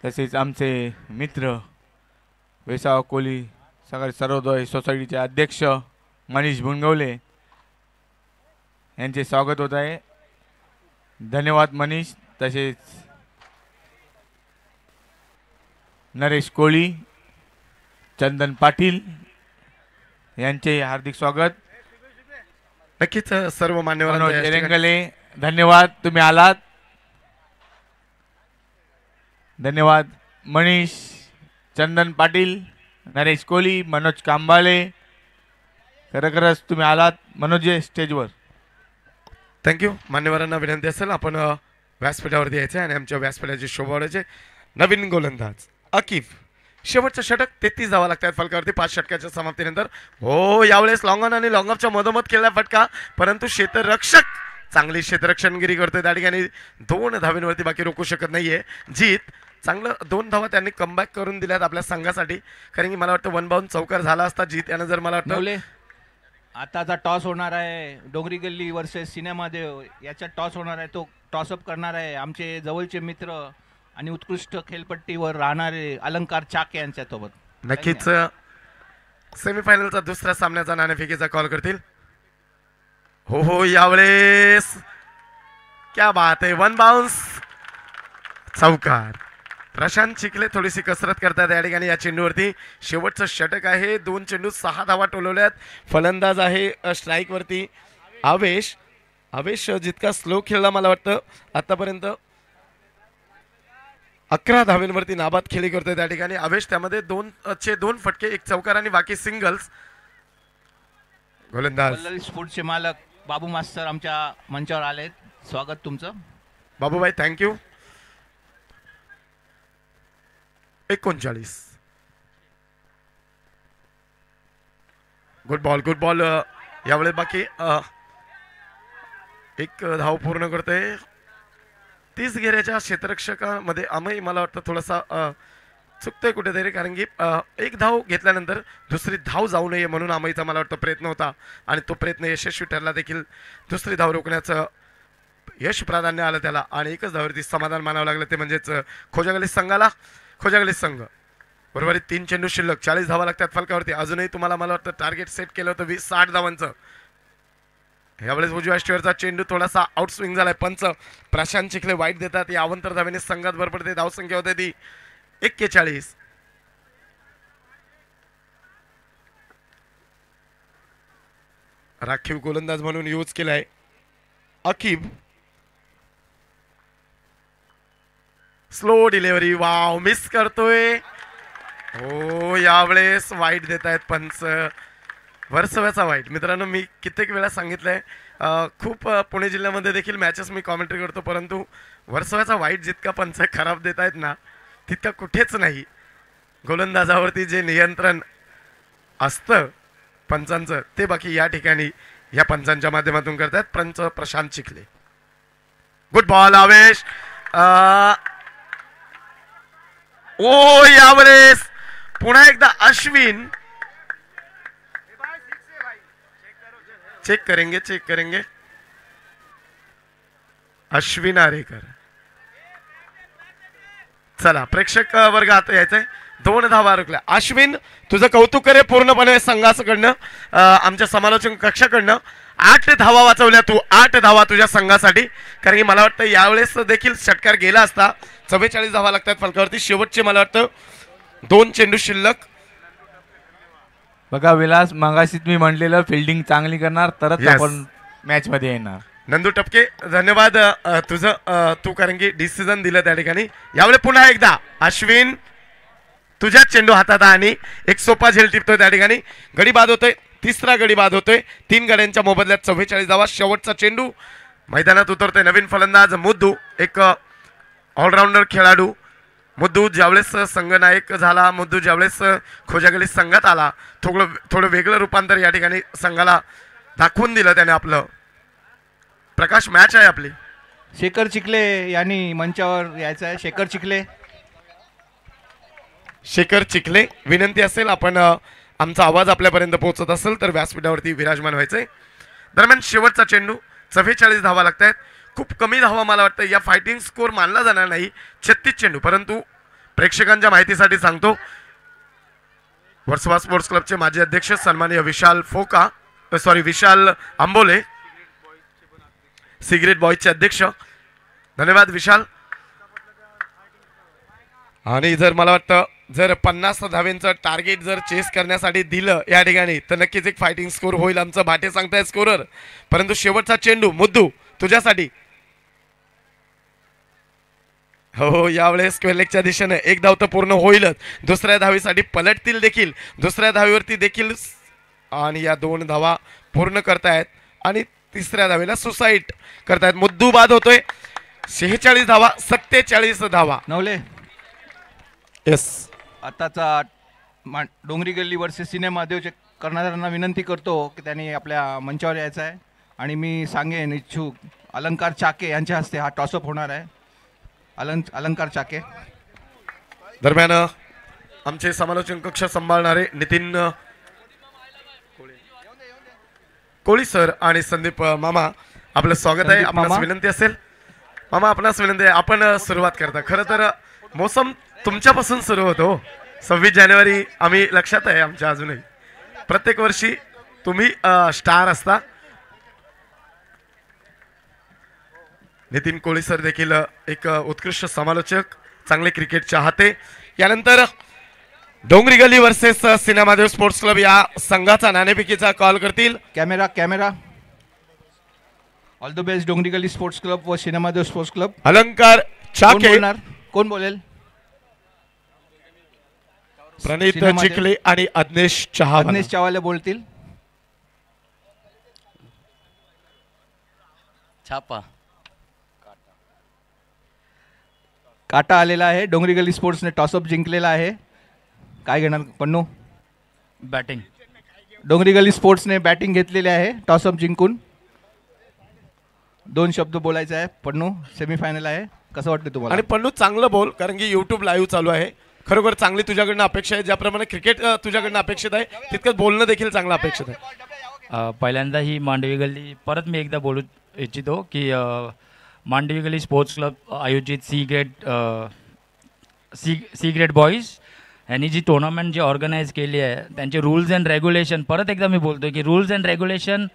तसेच आमचे मित्र वेसाव कोली सर्वोदय सोसायटीचे अध्यक्ष मनीष बुनगवले यांचे स्वागत होत आहे. धन्यवाद मनीष. तसेच नरेश कोळी, चंदन पाटील यांचे हार्दिक स्वागत. नक्कीच सर्व मान्यवरांना मनोज एरंगले धन्यवाद, तुम्ही आलात. धन्यवाद मनीष, चंदन पाटील, नरेश कोहली, मनोज कांबाळे, खरोखरच तुम्ही आलात. मनोज स्टेजवर. थँक्यू. मान्यवरांना विनंती असेल आपण व्यासपीठावरती यायचे आणि आमच्या व्यासपीठाची शोभा वाढवायचे. नवीन गोलंदाज अकीफ. शेवटचं षटक 33 धावा लागतात फलकावरती 5 षटकाच्या समाप्तीनंतर. हो, यावेळेस लॉंग ऑन आणि लॉंग ऑफच्या मधोमध केला फटका, परंतु क्षेत्ररक्षक चांगली क्षेत्ररक्षणगिरी करतोय त्या ठिकाणी. 2 धावेंवरती बाकी रोखू शकत नाहीये जीत. चांगलं 2 धावा त्यांनी कमबॅक करून दिल्यात आपल्या संघासाठी, कारण की मला वाटतं 1 बाउंड चौकार झाला असता जीत यानं जर मला वाटतं. आताचा टॉस होणार आहे डोंगरी गल्ली वर्सेस सिनेमादेव, याचा टॉस होणार आहे. तो टॉसअप करणार आहे आमचे जवळचे मित्र आणि उत्कृष्ट खेळपट्टीवर राहणारे अलंकार चाके यांच्यासोबत. नक्कीच सेमीफायनलचा दुसऱ्या सामन्याचा नाणेफेकीचा कॉल करतील. हो, यावेळेस क्या बात आहे. 1 बाउन्स चौकार. प्रशांत चिखले थोडीशी कसरत करतात या ठिकाणी या चेंडूवरती. शेवटचं षटक आहे. 2 चेंडू 6 धावा टोलवल्यात. फलंदाज आहे स्ट्राईकवरती आवेश. जितका स्लो खेळला मला वाटतं आतापर्यंत 11 धावेंवरती नाबाद खेळी करतोय त्या ठिकाणी आवेश. त्यामध्ये 2 फटके, 1 चौकार आणि बाकी सिंगल्स. गोलंदाज स्पोर्ट्सचे मालक बाबू मास्तर आमच्या मंचावर आलेत. स्वागत तुमचं बाबूभाई. थँक्यू. 39. Good ball. यावेळेस बाकी 1 धाव पूर्ण करतोय. 30 घेऱ्याच्या क्षेत्ररक्षकामध्ये आम्ही मला वाटतं थोडासा चुकतोय कुठेतरी, कारण की 1 धाव घेतल्यानंतर दुसरी धाव जाऊ नये म्हणून आम्हीचा मला वाटतं प्रयत्न होता आणि तो प्रयत्न यशस्वी ठरला देखील. दुसरी धाव रोखण्याचं यश प्राधान्य आलं त्याला आणि 1च धावावरती समाधान मानावं लागलं, ते म्हणजेच खोजागली संघाला. खोजागली संघ उर्वरित 3 चेंडू शिल्लक, 40 धावा लागतात फलकावरती. अजूनही तुम्हाला मला वाटतं टार्गेट सेट केलं होतं 60 धावांचं. यावेळेस उजव्या स्टेअरचा चेंडू थोडासा आउट स्विंग झालाय. पंच प्रशांत चिखले वाईट देतात. या अवंतर धावेने संघात भर पडते. धावसंख्या होते ती 41. राखीव गोलंदाज म्हणून यूज केलाय Aqib. Slow delivery. Wow, miss करतोय. हो, यावेळेस वाईट देत आहेत पंच. वर्सव्याचा वाईट. मित्रांनो, मी कित्येक वेळा सांगितलंय, खूप पुणे जिल्ह्यामध्ये देखील मॅचेस मी कॉमेंट्री करतो, परंतु वर्सव्याचा वाईट जितका पंच खराब देत आहेत ना, तितका कुठेच नाही. गोलंदाजावरती जे नियंत्रण असतं पंचांचं, ते बाकी या ठिकाणी या पंचांच्या माध्यमातून करतात पंच प्रशांत चिखले. गुड बॉल आवेश. ओ, यावेळेस पुन्हा एकदा अश्विन. चेक करेंगे. अश्विन आरेकर. चला, प्रेक्षक वर्ग आता यायचंय. 2 धावा रोखल्या. अश्विन तुझं कौतुक करे पूर्णपणे संघाकडनं, आमच्या समालोचन कक्षाकडनं. 8 धावा वाचवल्या तू, 8 धावा तुझ्या संघासाठी. कारण की मला वाटतं यावेळेस देखील षटकार गेला असता. 44 धावा लागतात फलकावरती. शेवटचे मला वाटतं 2 चेंडू शिल्लक. बघा विलास, मगाशी मी म्हटलेलं फिल्डिंग चांगली करणार तरच Yes. आपण मॅच मध्ये येणार. नंदू टपके धन्यवाद तुझं, तू कारण की डिसिजन दिलं त्या ठिकाणी. यावेळी पुन्हा एकदा अश्विन तुझ्या चेंडू हातात आणि एक सोपा झेल टिपतोय त्या ठिकाणी. गडी बाद होतोय, तिसरा गडी बाद होतोय. 3 गड्यांच्या मोबदल्यात 44 धावा. शेवटचा चेंडू मैदानात उतरतोय नवीन फलंदाज मुद्दू, एक ऑलराऊंडर खेळाडू. मुद्दू ज्यावेळेस संघनायक झाला, मुद्दू ज्यावेळेस खोजागली संघात आला, थोडं वेगळं रूपांतर या ठिकाणी संघाला दाखवून दिलं त्याने आपलं. प्रकाश, मॅच आहे आपली. शेखर चिखले यांनी मंचावर यायचं आहे. शेखर चिखले. शेखर चिखले, विनंती असेल आपण आमचा आवाज आपल्यापर्यंत पोहोचत असेल तर व्यासपीठावरती विराजमान व्हायचंय. दरम्यान शेवटचा चेंडू. 44 धावा लागत आहेत. खूप कमी धावा मला वाटतं या फायटिंग स्कोर मानला जाणार नाही. 36 चेंडू. परंतु प्रेक्षकांच्या माहितीसाठी सांगतो, वर्सोवा स्पोर्ट्स क्लबचे माजी अध्यक्ष सन्माननीय विशाल आंबोले, सिगरेट बॉयजचे अध्यक्ष. धन्यवाद विशाल. आणि जर मला वाटतं जर 50 धावेंचं टार्गेट जर चेस करण्यासाठी दिलं या ठिकाणी तर नक्कीच एक फायटिंग स्कोर होईल. आमचं भाटे सांगताय स्कोरर. परंतु शेवटचा चेंडू मुद्दू तुझ्यासाठी. हो, यावेळेस स्क्वेअर लेगच्या दिशेने एक धाव तर पूर्ण होईलच. दुसऱ्या धावीसाठी पलटतील देखील, दुसऱ्या धावीवरती देखील, आणि या 2 धावा पूर्ण करतायत आणि तिसऱ्या धावेला सुसाईड करतायत. मुद्दू बाद होतोय. 46 धावा, 47 धावा. नवले, येस. आताचा डोंगरी गल्ली वर्सेस सिनेमा देवचे करणाऱ्यांना विनंती करतो की त्यांनी आपल्या मंचावर यायचं आहे. आणि मी सांगेन इच्छुक अलंकार चाके यांच्या हस्ते हा टॉसअप होणार आहे. अलंकार चाके. दरम्यान आमचे समालोचन कक्ष सांभाळणारे नितीन कोळी सर आणि संदीप मामा, आपलं स्वागत आहे. आपणास विनंती असेल मामा, आपणास विनंती आहे, आपण सुरुवात करता. खरं तर मोसम तुमच्यापासून सुरू होतो. 26 जानेवारी आम्ही लक्षात आहे आमच्या अजूनही. प्रत्येक वर्षी तुम्ही स्टार असता. नितीन कोळी सर देखील एक उत्कृष्ट समालोचक, चांगले क्रिकेट चाहते. यानंतर डोंगरी गली वर्सेस सिनेमादेव स्पोर्ट्स क्लब या संघाचा नाणेफेकीचा कॉल करतील. कॅमेरा. ऑल द बेस्ट डोंगरी गली स्पोर्ट्स क्लब व सिनेमादेव स्पोर्ट्स क्लब. अलंकार चाके, कोण बोलेल? प्रणित चिखले आणि अज्ञेश चहावाले बोलतील. छापा. काटा आलेला आहे. डोंगरी गली स्पोर्ट्सने टॉसअप जिंकलेला आहे. काय घेणार पन्नू? बॅटिंग. डोंगरी गली स्पोर्ट्सने बॅटिंग घेतलेली आहे टॉसअप जिंकून. 2 शब्द बोलायचे आहे. पन्नू, सेमीफायनल आहे, कसं वाटतं तुम्हाला? आणि पन्नू चांगलं बोल, कारण की युट्यूब लाईव्ह चालू आहे. खरोखर चांगली तुझ्याकडनं अपेक्षा आहे. ज्याप्रमाणे क्रिकेट तुझ्याकडनं अपेक्षित आहे तितकंच बोलणं देखील चांगलं अपेक्षित आहे. पहिल्यांदा ही मांडवी गल्ली परत मी एकदा बोलू इच्छितो की मांडवी गल्ली स्पोर्ट्स क्लब आयोजित सी ग्रेड बॉईज यांनी जी टुर्नामेंट जी ऑर्गनाईज केली आहे त्यांचे रूल्स अँड रेग्युलेशन, परत एकदा मी बोलतो की रूल्स अँड रेग्युलेशन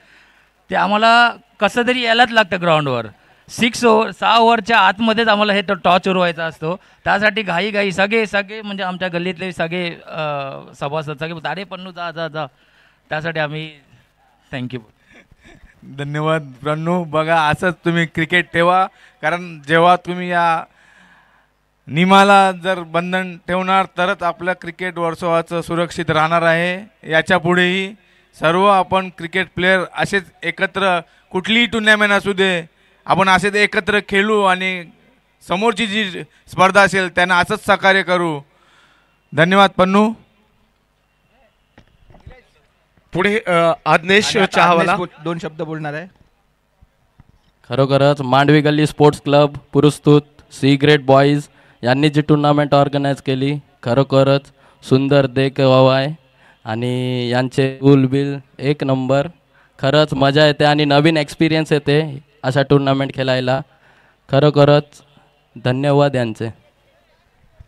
ते आम्हाला कसं तरी यायलाच लागतं ग्राउंडवर. 6 ओव्हरच्या आतमध्येच आम्हाला हे टॉस उरवायचा असतो. त्यासाठी घाई सगळे म्हणजे आमच्या गल्लीतले सगळे सभासद सगळे दारे पन्नू जा. त्यासाठी आम्ही थँक्यू. धन्यवाद प्रणू. बघा, असंच तुम्ही क्रिकेट ठेवा, कारण जेव्हा तुम्ही या नियमाला जर बंधन ठेवणार तरच आपलं क्रिकेट वर्सोवाचं सुरक्षित राहणार आहे. याच्या पुढेही सर्व आपण क्रिकेट प्लेयर असेच एकत्र, कुठलीही टुर्नामेंट असू दे, आपण असेच एकत्र खेळू आणि समोरची जी स्पर्धा असेल त्यांना असंच सहकार्य करू. धन्यवाद पन्नू. पुढे अज्ञेश चहावाला 2 शब्द बोलणार आहे. खरोखरच मांडवी गल्ली स्पोर्ट्स क्लब पुरस्कृत सी ग्रेड बॉईज यांनी जी टुर्नामेंट ऑर्गनाईज केली, खरोखरच सुंदर देखावा आहे आणि यांचे बिल 1 नंबर. खरंच मजा येते आणि नवीन एक्सपिरियन्स येते अशा टुर्नामेंट खेळायला. खरोखरच धन्यवाद यांचे.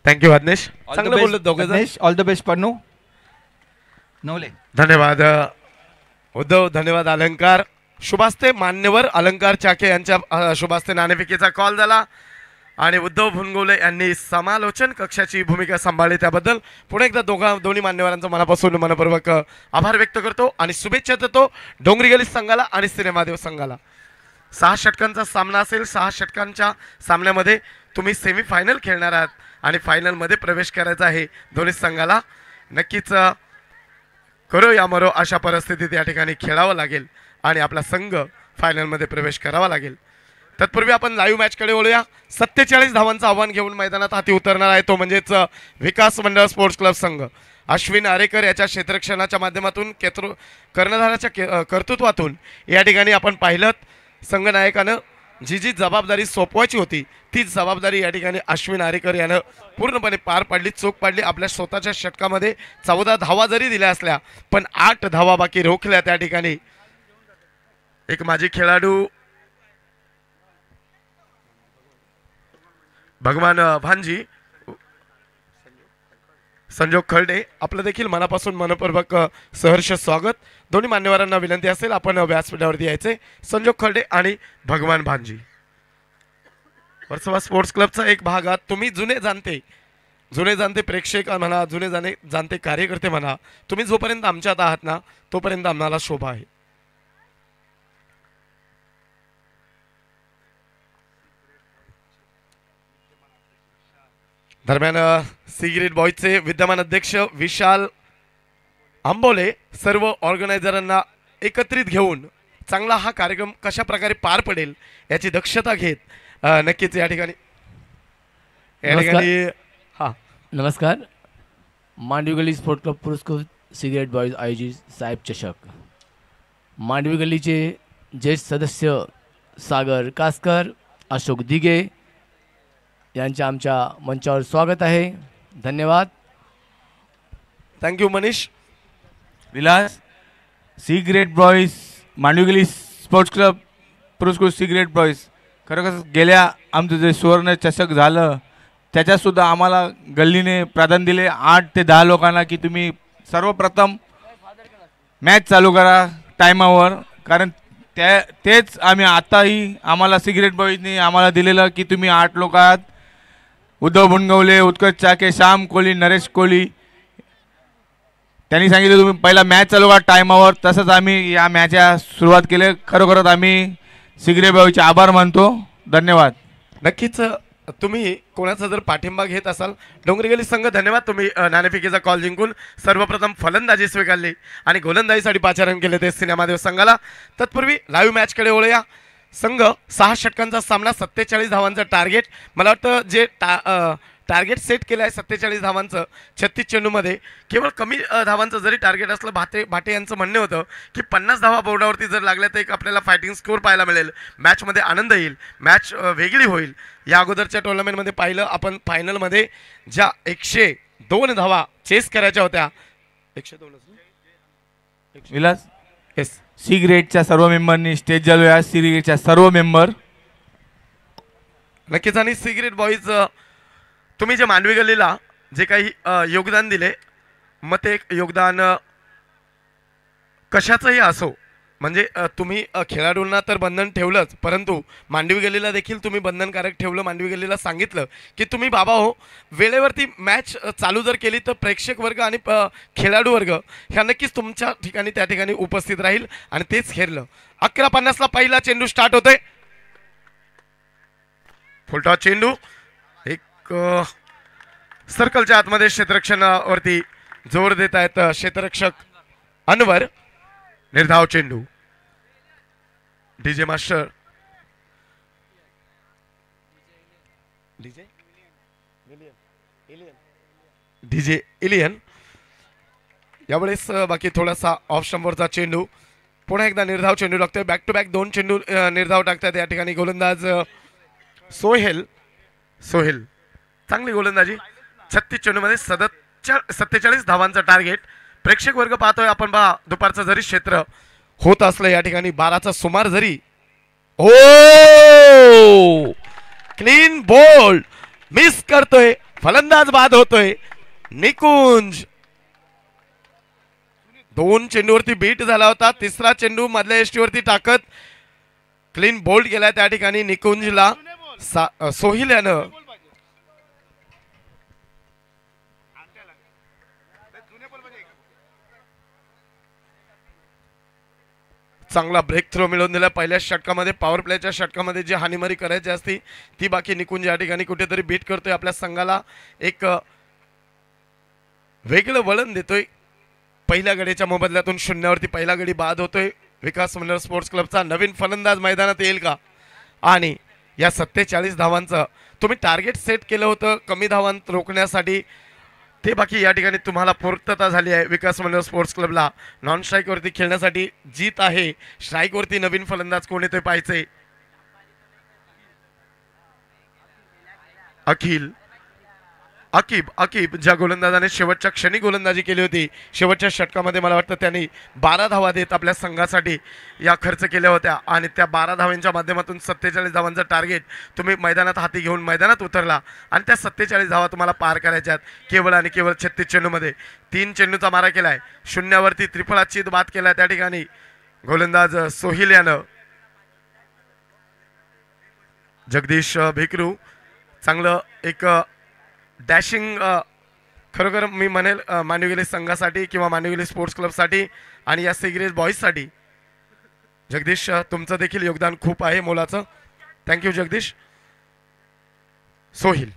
थँक्यू अज्ञेश, चांगलं बोललो दोघे जण. All the best Pannu Navale. धन्यवाद उद्धव, धन्यवाद अलंकार. शुभास्ते मान्यवर अलंकार चाके यांच्या शुभास्ते नाणेफेकीचा कॉल झाला आणि उद्धव भुनगोले यांनी समालोचन कक्षाची भूमिका सांभाळली. त्याबद्दल पुन्हा एकदा दोन्ही मान्यवरांचा मनापासून मनपूर्वक आभार व्यक्त करतो आणि शुभेच्छा देतो डोंगरी गली संघाला आणि सिनेमादेव संघाला. 6 षटकांचा सामना असेल. 6 षटकांच्या सामन्यामध्ये तुम्ही सेमीफायनल खेळणार आहात आणि फायनलमध्ये प्रवेश करायचा आहे दोन्ही संघाला. नक्कीच करो या मरो अशा परिस्थितीत या ठिकाणी खेळावं लागेल आणि आपला संघ फायनलमध्ये प्रवेश करावा लागेल. तत्पूर्वी आपण लाईव्ह मॅचकडे वळूया. 47 धावांचं आव्हान घेऊन मैदानात हाती उतरणार आहे तो म्हणजेच विकास मंडळ स्पोर्ट्स क्लब संघ. अश्विन आरेकर याच्या क्षेत्ररक्षणाच्या माध्यमातून कर्णधाराच्या कर्तृत्वातून या ठिकाणी आपण पाहिलं संघनायकानं जी जबाबदारी सोपवायची होती तीच जबाबदारी या ठिकाणी अश्विन आरेकर यानं पूर्णपणे पार पाडली, चोख पाडली. आपल्या स्वतःच्या षटकामध्ये 14 धावा जरी दिल्या असल्या पण 8 धावा बाकी रोखल्या. त्या ठिकाणी एक माजी खेळाडू भगवान भांजी, संजोग खर्डे, आपलं देखील मनापासून मनपूर्वक सहर्ष स्वागत. दोन्ही मान्यवरांना विनंती असेल आपण व्यासपीठावरती यायचे. संजोग खर्डे आणि भगवान भांजी वर्सोवा स्पोर्ट्स क्लबचा एक भाग आहात तुम्ही. जुने जाणते प्रेक्षक म्हणा, जुने जाणते कार्यकर्ते म्हणा, तुम्ही जोपर्यंत आमच्यात आहात ना तोपर्यंत आम्हाला शोभा आहे. दरम्यान सी ग्रेड बॉयजचे विद्यमान अध्यक्ष विशाल आंबोले सर्व ऑर्गनायझरांना एकत्रित घेऊन चांगला हा कार्यक्रम कशा प्रकारे पार पडेल याची दक्षता घेत नक्कीच या ठिकाणी हा नमस्कार. मांडवी गली स्पोर्ट क्लब पुरस्कृत सिगरेट बॉयज आयोजित साहेब चषक. मांडवी गलीचे ज्येष्ठ सदस्य सागर कासकर, अशोक दिगे यांचे आमच्या मंचावर स्वागत आहे. धन्यवाद. Thank you Manish. Vilas. C great boys Mandvi Gali sports club पुरस्कृत सी ग्रेट बॉईज. खरोखर गेल्या आमचं जे सुवर्ण चषक झालं त्याच्यातसुद्धा आम्हाला गल्लीने प्राधान्य दिले 8 ते 10 लोकांना की तुम्ही सर्वप्रथम मॅच चालू करा टायमावर. कारण तेच आम्ही आताही आम्हाला सिगरेट बॉईजने आम्हाला दिलेलं की तुम्ही 8 लोक आहात. उद्धव भुनगवले, उत्कर्ष चाके, श्याम कोहली, नरेश कोहली त्यांनी सांगितलं तुम्ही पहिला मॅच चालू करा टायमावर. तसंच आम्ही या मॅचच्या सुरुवात केली. खरोखरच आम्ही सिगरेट बॉईजचे आभार मानतो. धन्यवाद. नक्कीच तुम्ही कोणाचा जर पाठिंबा घेत असाल डोंगरी गली संघ धन्यवाद. तुम्ही नाणेफेकीचा कॉल जिंकून सर्वप्रथम फलंदाजी स्वीकारली आणि गोलंदाजीसाठी पाचारण केले ते सिनेमादेव संघाला. तत्पूर्वी लाईव्ह मॅचकडे वळूया. संघ 6 षटकांचा सामना, 47 धावांचं टार्गेट. मला वाटतं जे टार्गेट सेट केलं आहे 47 धावांचं 36 चेंडूमध्ये केवळ कमी धावांचं जरी टार्गेट असलं भाटे यांचं म्हणणं होतं की 50 धावा बोर्डावरती जर लागल्या तर एक आपल्याला फायटिंग स्कोअर पाहायला मिळेल, मॅचमध्ये आनंद येईल, मॅच वेगळी होईल. या अगोदरच्या टुर्नामेंटमध्ये पाहिलं आपण फायनलमध्ये ज्या 102 धावा चेस करायच्या होत्या 102 विलास. येस. सी ग्रेडच्या सर्व मेंबरनी स्टेज जाऊया. सी ग्रेडच्या सर्व मेंबर नक्कीच. आणि सिगरेट बॉईज तुम्ही जे मांडवी गल्लीला जे काही योगदान दिले मग ते योगदान कशाचंही असो म्हणजे तुम्ही खेळाडूंना तर बंधन ठेवलंच परंतु मांडवी गल्लीला देखील तुम्ही बंधनकारक ठेवलं. मांडवी गल्लीला सांगितलं की तुम्ही बाबा हो वेळेवरती मॅच चालू जर केली तर प्रेक्षक वर्ग आणि खेळाडू वर्ग ह्या नक्कीच तुमच्या ठिकाणी त्या ठिकाणी उपस्थित राहील आणि तेच खेळलं. 11:50 पहिला चेंडू स्टार्ट होतोय. फुलटॉस चेंडू एक सर्कलच्या आतमध्ये क्षेत्ररक्षणावरती जोर देत आहेत क्षेत्ररक्षक अनवर. निर्धाव चेंडू. डीजे मास्टर डीजे इलियन यावेळेस बाकी थोडासा ऑफ स्टंपवरचा चेंडू. पुन्हा एकदा निर्धाव चेंडू लागतोय. बॅक टू बॅक 2 चेंडू निर्धाव टाकतात या ठिकाणी गोलंदाज सोहेल. चांगली गोलंदाजी. 36 चेंडूमध्ये 47 धावांचं टार्गेट. प्रेक्षक वर्ग पाहतोय आपण पहा दुपारचं जरी क्षेत्र होत असलं या ठिकाणी 12चा सुमार जरी. हो क्लीन बोल्ड मिस करतोय फलंदाज बाद होतोय. निकुंज 2 चेंडूवरती बीट झाला होता. तिसरा चेंडू मधल्या यष्टीवरती टाकत क्लीन बोल्ड केलाय त्या ठिकाणी निकुंजला. सोहिल यानं चांगला ब्रेक थ्रो मिळवून दिला पहिल्या षटकामध्ये. पॉवर प्लेच्या षटकामध्ये जी हानीमारी करायची असती ती बाकी निकुंज या ठिकाणी कुठेतरी बीट करतोय. आपल्या संघाला एक वेगळं वळण देतोय. पहिल्या गडीच्या मोबदल्यातून 0वरती पहिला गडी बाद होतोय. विकास मंडळ स्पोर्ट्स क्लबचा नवीन फलंदाज मैदानात येईल का? आणि या 47 धावांचं तुम्ही टार्गेट सेट केलं होतं कमी धावांत रोखण्यासाठी, ते बाकी या ठिकाणी तुम्हाला पूर्तता झाली आहे. विकास मंडळ स्पोर्ट्स क्लबला नॉन स्ट्राईकवरती खेळण्यासाठी जीत आहे. स्ट्राईकवरती नवीन फलंदाज कोण येतोय पाहायचंय. अकीब ज्या गोलंदाजाने शेवटच्या क्षणी गोलंदाजी केली होती, शेवटच्या षटकामध्ये मला वाटतं त्यांनी 12 धावा देत आपल्या संघासाठी या खर्च केल्या होत्या. आणि त्या 12 धावांच्या माध्यमातून 47 धावांचं टार्गेट तुम्ही मैदानात हाती घेऊन मैदानात उतरला. आणि त्या 47 धावा तुम्हाला पार करायच्यात केवळ आणि केवळ 36 चेंडूमध्ये. 3 चेंडूचा मारा केलाय. 0वरती त्रिफळाची बाद केलाय त्या ठिकाणी गोलंदाज सोहिल यानं. जगदीश भिकरू चांगलं एक डॅशिंग खरोखर मी म्हणेल मांडवी संघासाठी किंवा मांडवी स्पोर्ट्स क्लबसाठी आणि या सिग्रेट बॉईजसाठी. जगदीश तुमचं देखील योगदान खूप आहे मोलाचं. थँक्यू जगदीश. सोहिल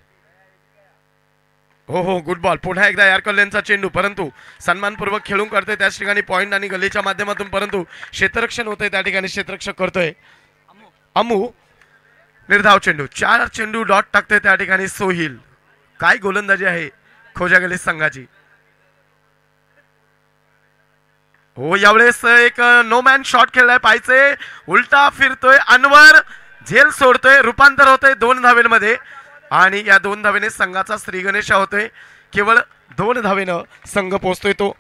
हो गुड बॉल. पुन्हा एकदा एअर कल्याणचा चेंडू, परंतु सन्मानपूर्वक खेळून करतोय त्याच ठिकाणी पॉईंट आणि गलीच्या माध्यमातून, परंतु क्षेत्ररक्षण होतंय त्या ठिकाणी. क्षेत्ररक्षक करतोय अमू. निर्धाव चेंडू, 4 चेंडू डॉट टाकतोय त्या ठिकाणी सोहिल. काय गोलंदाजी आहे खोजा गली संघाची. हो यावेळेस एक नो मॅन शॉट खेळलाय पाहिजे. उलटा फिरतोय अनवर, झेल सोडतोय, रूपांतर होतोय 2 धावेमध्ये. आणि या 2 धावेने संघाचा श्री गणेशा होतोय. केवळ 2 धावेनं संघ पोहोचतोय तो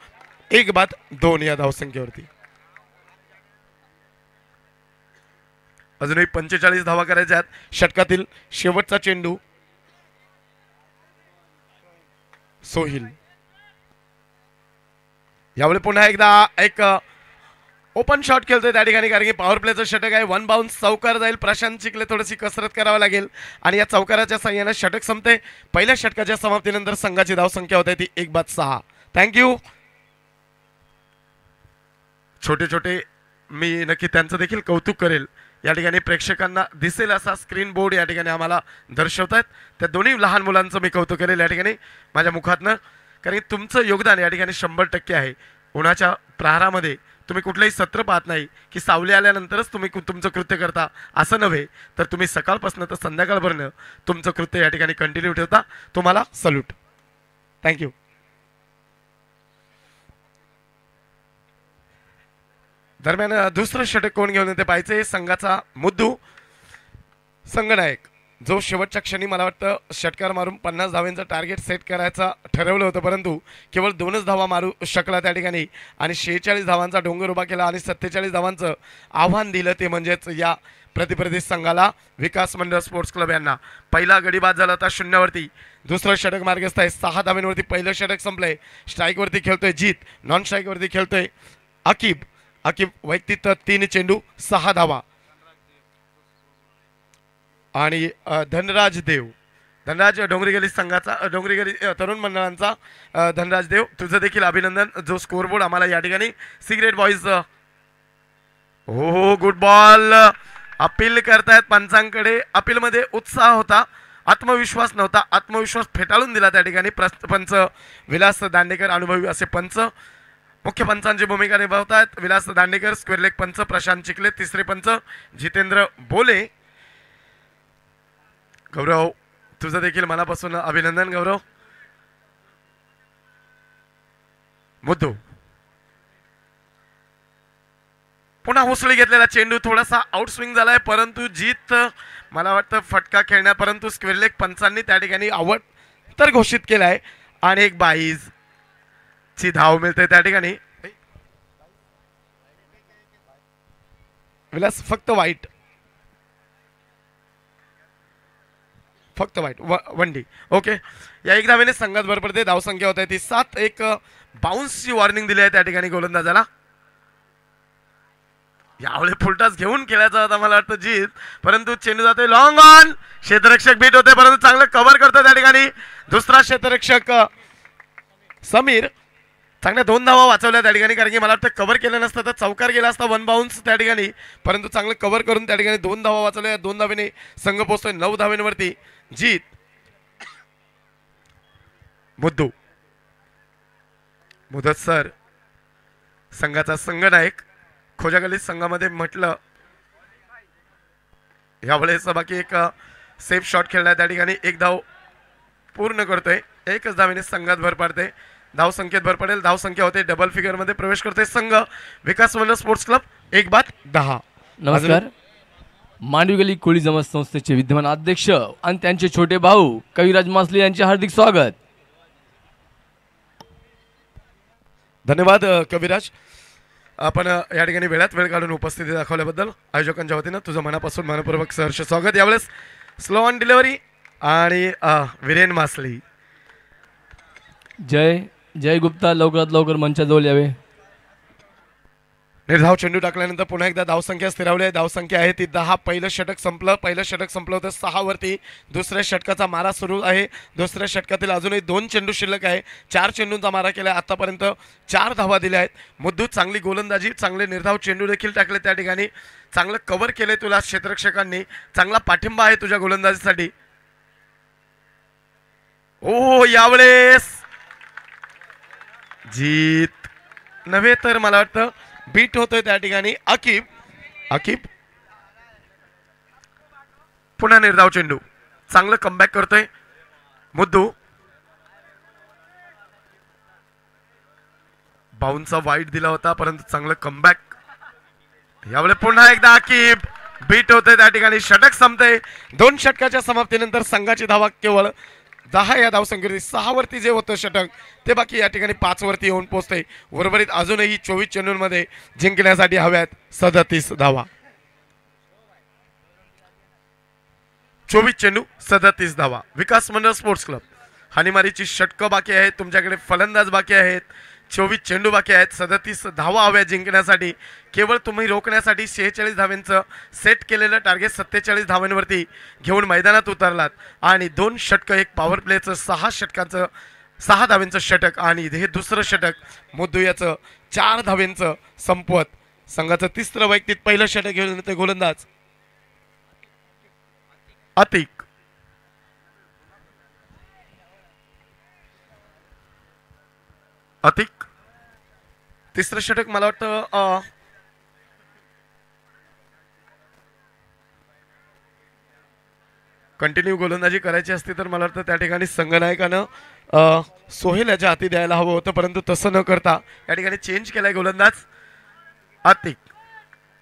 1-2 या धावसंख्येवरती. अजूनही 45 धावा करायच्या आहेत. षटकातील शेवटचा चेंडू सोहिल. यावेळी पुन्हा एकदा एक ओपन शॉट खेळतोय त्या ठिकाणी, कारण की पॉवर प्लेचं षटक आहे. 1 बाउन्स चौकार जाईल. प्रशांत चिखले थोडीशी कसरत करावी लागेल आणि या चौकाराच्या साह्याने षटक संपते. पहिल्या षटकाच्या समाप्तीनंतर संघाची धावसंख्या होते ती 1-6. थँक्यू. छोटे मी नक्की त्यांचं देखील कौतुक करेल. या ठिकाणी प्रेक्षकांना दिसेल असा स्क्रीन बोर्ड या ठिकाणी आम्हाला दर्शवतात. त्या दोन्ही लहान मुलांचं मी कौतुक करेल या ठिकाणी माझ्या मुखातनं, कारण तुमचं योगदान या ठिकाणी 100% आहे. उन्हाच्या प्रहारामध्ये तुम्ही कुठलंही सत्र पाहत नाही की सावली आल्यानंतरच तुम्ही तुमचं कृत्य करता, असं नव्हे तर तुम्ही सकाळपासून तर संध्याकाळपर्यंत तुमचं कृत्य या ठिकाणी कंटिन्यू ठेवता. तुम्हाला सल्यूट. थँक्यू. दरम्यान दुसरं षटक कोण घेऊन येते पाहिजे. संघाचा मुद्दू संगनायक, जो शेवटच्या क्षणी मला वाटतं षटकार मारून 50 धावांचं टार्गेट सेट करायचा ठरवलं होतं, परंतु केवळ 2च धावा मारू शकला त्या ठिकाणी आणि 46 धावांचा डोंगर उभा केला आणि 47 धावांचं आव्हान दिलं. ते म्हणजेच या प्रतिस्पर्धी संघाला विकास मंडळ स्पोर्ट्स क्लब यांना. पहिला गडी बाद झाला होता 0वरती. दुसरं षटक मार्गस्थ आहे. 6 धावांवरती पहिलं षटक संपलंय. स्ट्राईकवरती खेळतोय जीत, नॉन स्ट्राईकवरती खेळतोय अकीब वैयक्तिक 3 चेंडू 6 धावा. आणि धनराज डोंगरी गली संघाचा, डोंगरी गली तरुण मंडळांचा धनराज देव, तुझं देखील अभिनंदन. जो स्कोरबोर्ड आम्हाला या ठिकाणी सिगरेट बॉईज हो गुड बॉल अपील करतायत पंचांकडे. अपीलमध्ये उत्साह होता, आत्मविश्वास नव्हता. आत्मविश्वास फेटाळून दिला त्या ठिकाणी पंच विलास दांडेकर, अनुभवी असे पंच. मुख्य पंचांची भूमिका निभावतात विलास दांडेकर, स्क्वेअर लेग पंच प्रशांत चिखले, तिसरे पंच जितेंद्र बोले. गौरव तुझं देखील मनापासून अभिनंदन गौरव. मुद्दू पुन्हा उसळी घेतलेला चेंडू थोडासा आउट स्विंग झालाय, परंतु जीत मला वाटतं फटका खेळण्या, परंतु स्क्वेअर लेग पंचांनी त्या ठिकाणी आउट तर घोषित केलाय आणि एक 22 ची धाव मिळते त्या ठिकाणी. विलास फक्त वाईट फक्त वाईट वनडी. ओके, या एक धावेने संघात भर पडते. धावसंख्या होत आहे ती 7. एक बाउन्सची वॉर्निंग दिली आहे त्या ठिकाणी गोलंदाजाला. यावेळी फुलटास घेऊन खेळायचा होता मला वाटतं जीत, परंतु चेंडू जातोय लॉंग ऑन. क्षेत्ररक्षक बीट होते परंतु चांगलं कव्हर करतो त्या ठिकाणी दुसरा क्षेत्ररक्षक समीर. चांगल्या 2 धावा वाचवल्या त्या ठिकाणी, कारण की मला वाटतं कव्हर केलं नसतं तर चौकार गेला असता 1 बाउन्स त्या ठिकाणी, परंतु चांगलं कव्हर करून त्या ठिकाणी 2 धावा वाचवल्या. 2 धावेने संघ पोहोचतोय 9 धावेंवरती. जीत मुद्दू मुदत सर संघाचा संघनायक. खोजागली संघामध्ये म्हटलं यावेळेस बाकी एक सेफ शॉट खेळलाय त्या ठिकाणी. 1 धाव पूर्ण करतोय. 1च धावेने संघात भर पडते. धाव संख्येत भर पडेल. धाव संख्या होते डबल फिगर मध्ये प्रवेश करतोय संघ विकास मंडळ स्पोर्ट्स क्लब 1/10. नमस्कार. मांडवी गली कोळी जमात संस्थेचे विद्यमान अध्यक्ष आणि त्यांचे छोटे भाऊ कविराज मासले यांचे हार्दिक स्वागत. धन्यवाद कविराज, आपण या ठिकाणी वेळात वेळ काढून उपस्थिती दाखवल्याबद्दल आयोजकांच्या वतीनं तुझं मनापासून मनपूर्वक सहर्ष स्वागत. यावेळेस स्लो ऑन डिलिव्हरी आणि वीरेन मासली. जय गुप्ता लवकरात लवकर मंचाजवळ यावे. निर्धाव चेंडू टाकल्यानंतर पुन्हा एकदा धावसंख्या स्थिरावली आहे. धावसंख्या आहे ती 10. पहिलं षटक संपलं. पहिलं षटक संपलं होतं 6 वरती. दुसऱ्या षटकाचा मारा सुरू आहे. दुसऱ्या षटकातील अजूनही 2 चेंडू शिल्लक आहे. 4 चेंडूंचा मारा केला. आतापर्यंत 4 धावा दिल्या आहेत. मुद्दू चांगली गोलंदाजी, चांगले निर्धाव चेंडू देखील टाकले त्या ठिकाणी. चांगलं कव्हर केलंय तुला क्षेत्ररक्षकांनी. चांगला पाठिंबा आहे तुझ्या गोलंदाजीसाठी. ओ यावेळेस जीत नव्हे तर मला वाटतं बीट होतोय त्या ठिकाणी. आकिब पुन्हा निर्धाव चेंडू. चांगलं कमबॅक करतोय मुद्दू. बाउन्सचा वाईट दिला होता परंतु चांगलं कमबॅक. यावेळी पुन्हा एकदा आकिब बीट होतोय त्या ठिकाणी. षटक संपते. 2 षटकाच्या समाप्तीनंतर संघाची धावा केवळ 10 या धावसंख्येवरती. 6 वरती जे होतं षटक ते बाकी या ठिकाणी 5 वरती येऊन पोहोचते. उर्वरित अजूनही 24 चेंडूंमध्ये जिंकण्यासाठी हव्यात 37 धावा. 24 चेंडू 37 धावा. विकास मंडळ स्पोर्ट्स क्लब हानीमारीची षटकं बाकी आहेत. तुमच्याकडे फलंदाज बाकी आहेत. 24 चेंडू बाकी आहेत. 37 धावा हव्या जिंकण्यासाठी. केवळ तुम्ही रोखण्यासाठी 46 धावांचं सेट केलेलं टार्गेट 47 धावांवरती घेऊन मैदानात उतरलात आणि 2 षटकं, एक पॉवर प्लेचं 6 धावांचं षटक आणि हे दुसरं षटक मुद्दू याचं 4 धावांचं संपवत संघाचं 3रं वैयक्तिक पहिलं षटक घेऊन येते गोलंदाज अतिक. अतिक 3रं षटक मला वाटतं कंटिन्यू गोलंदाजी करायची असती तर मला वाटतं त्या ठिकाणी संघनायकानं सोहेल याच्या हाती द्यायला हवं होतं, परंतु तसं न करता या ठिकाणी चेंज केलाय गोलंदाज अतिक.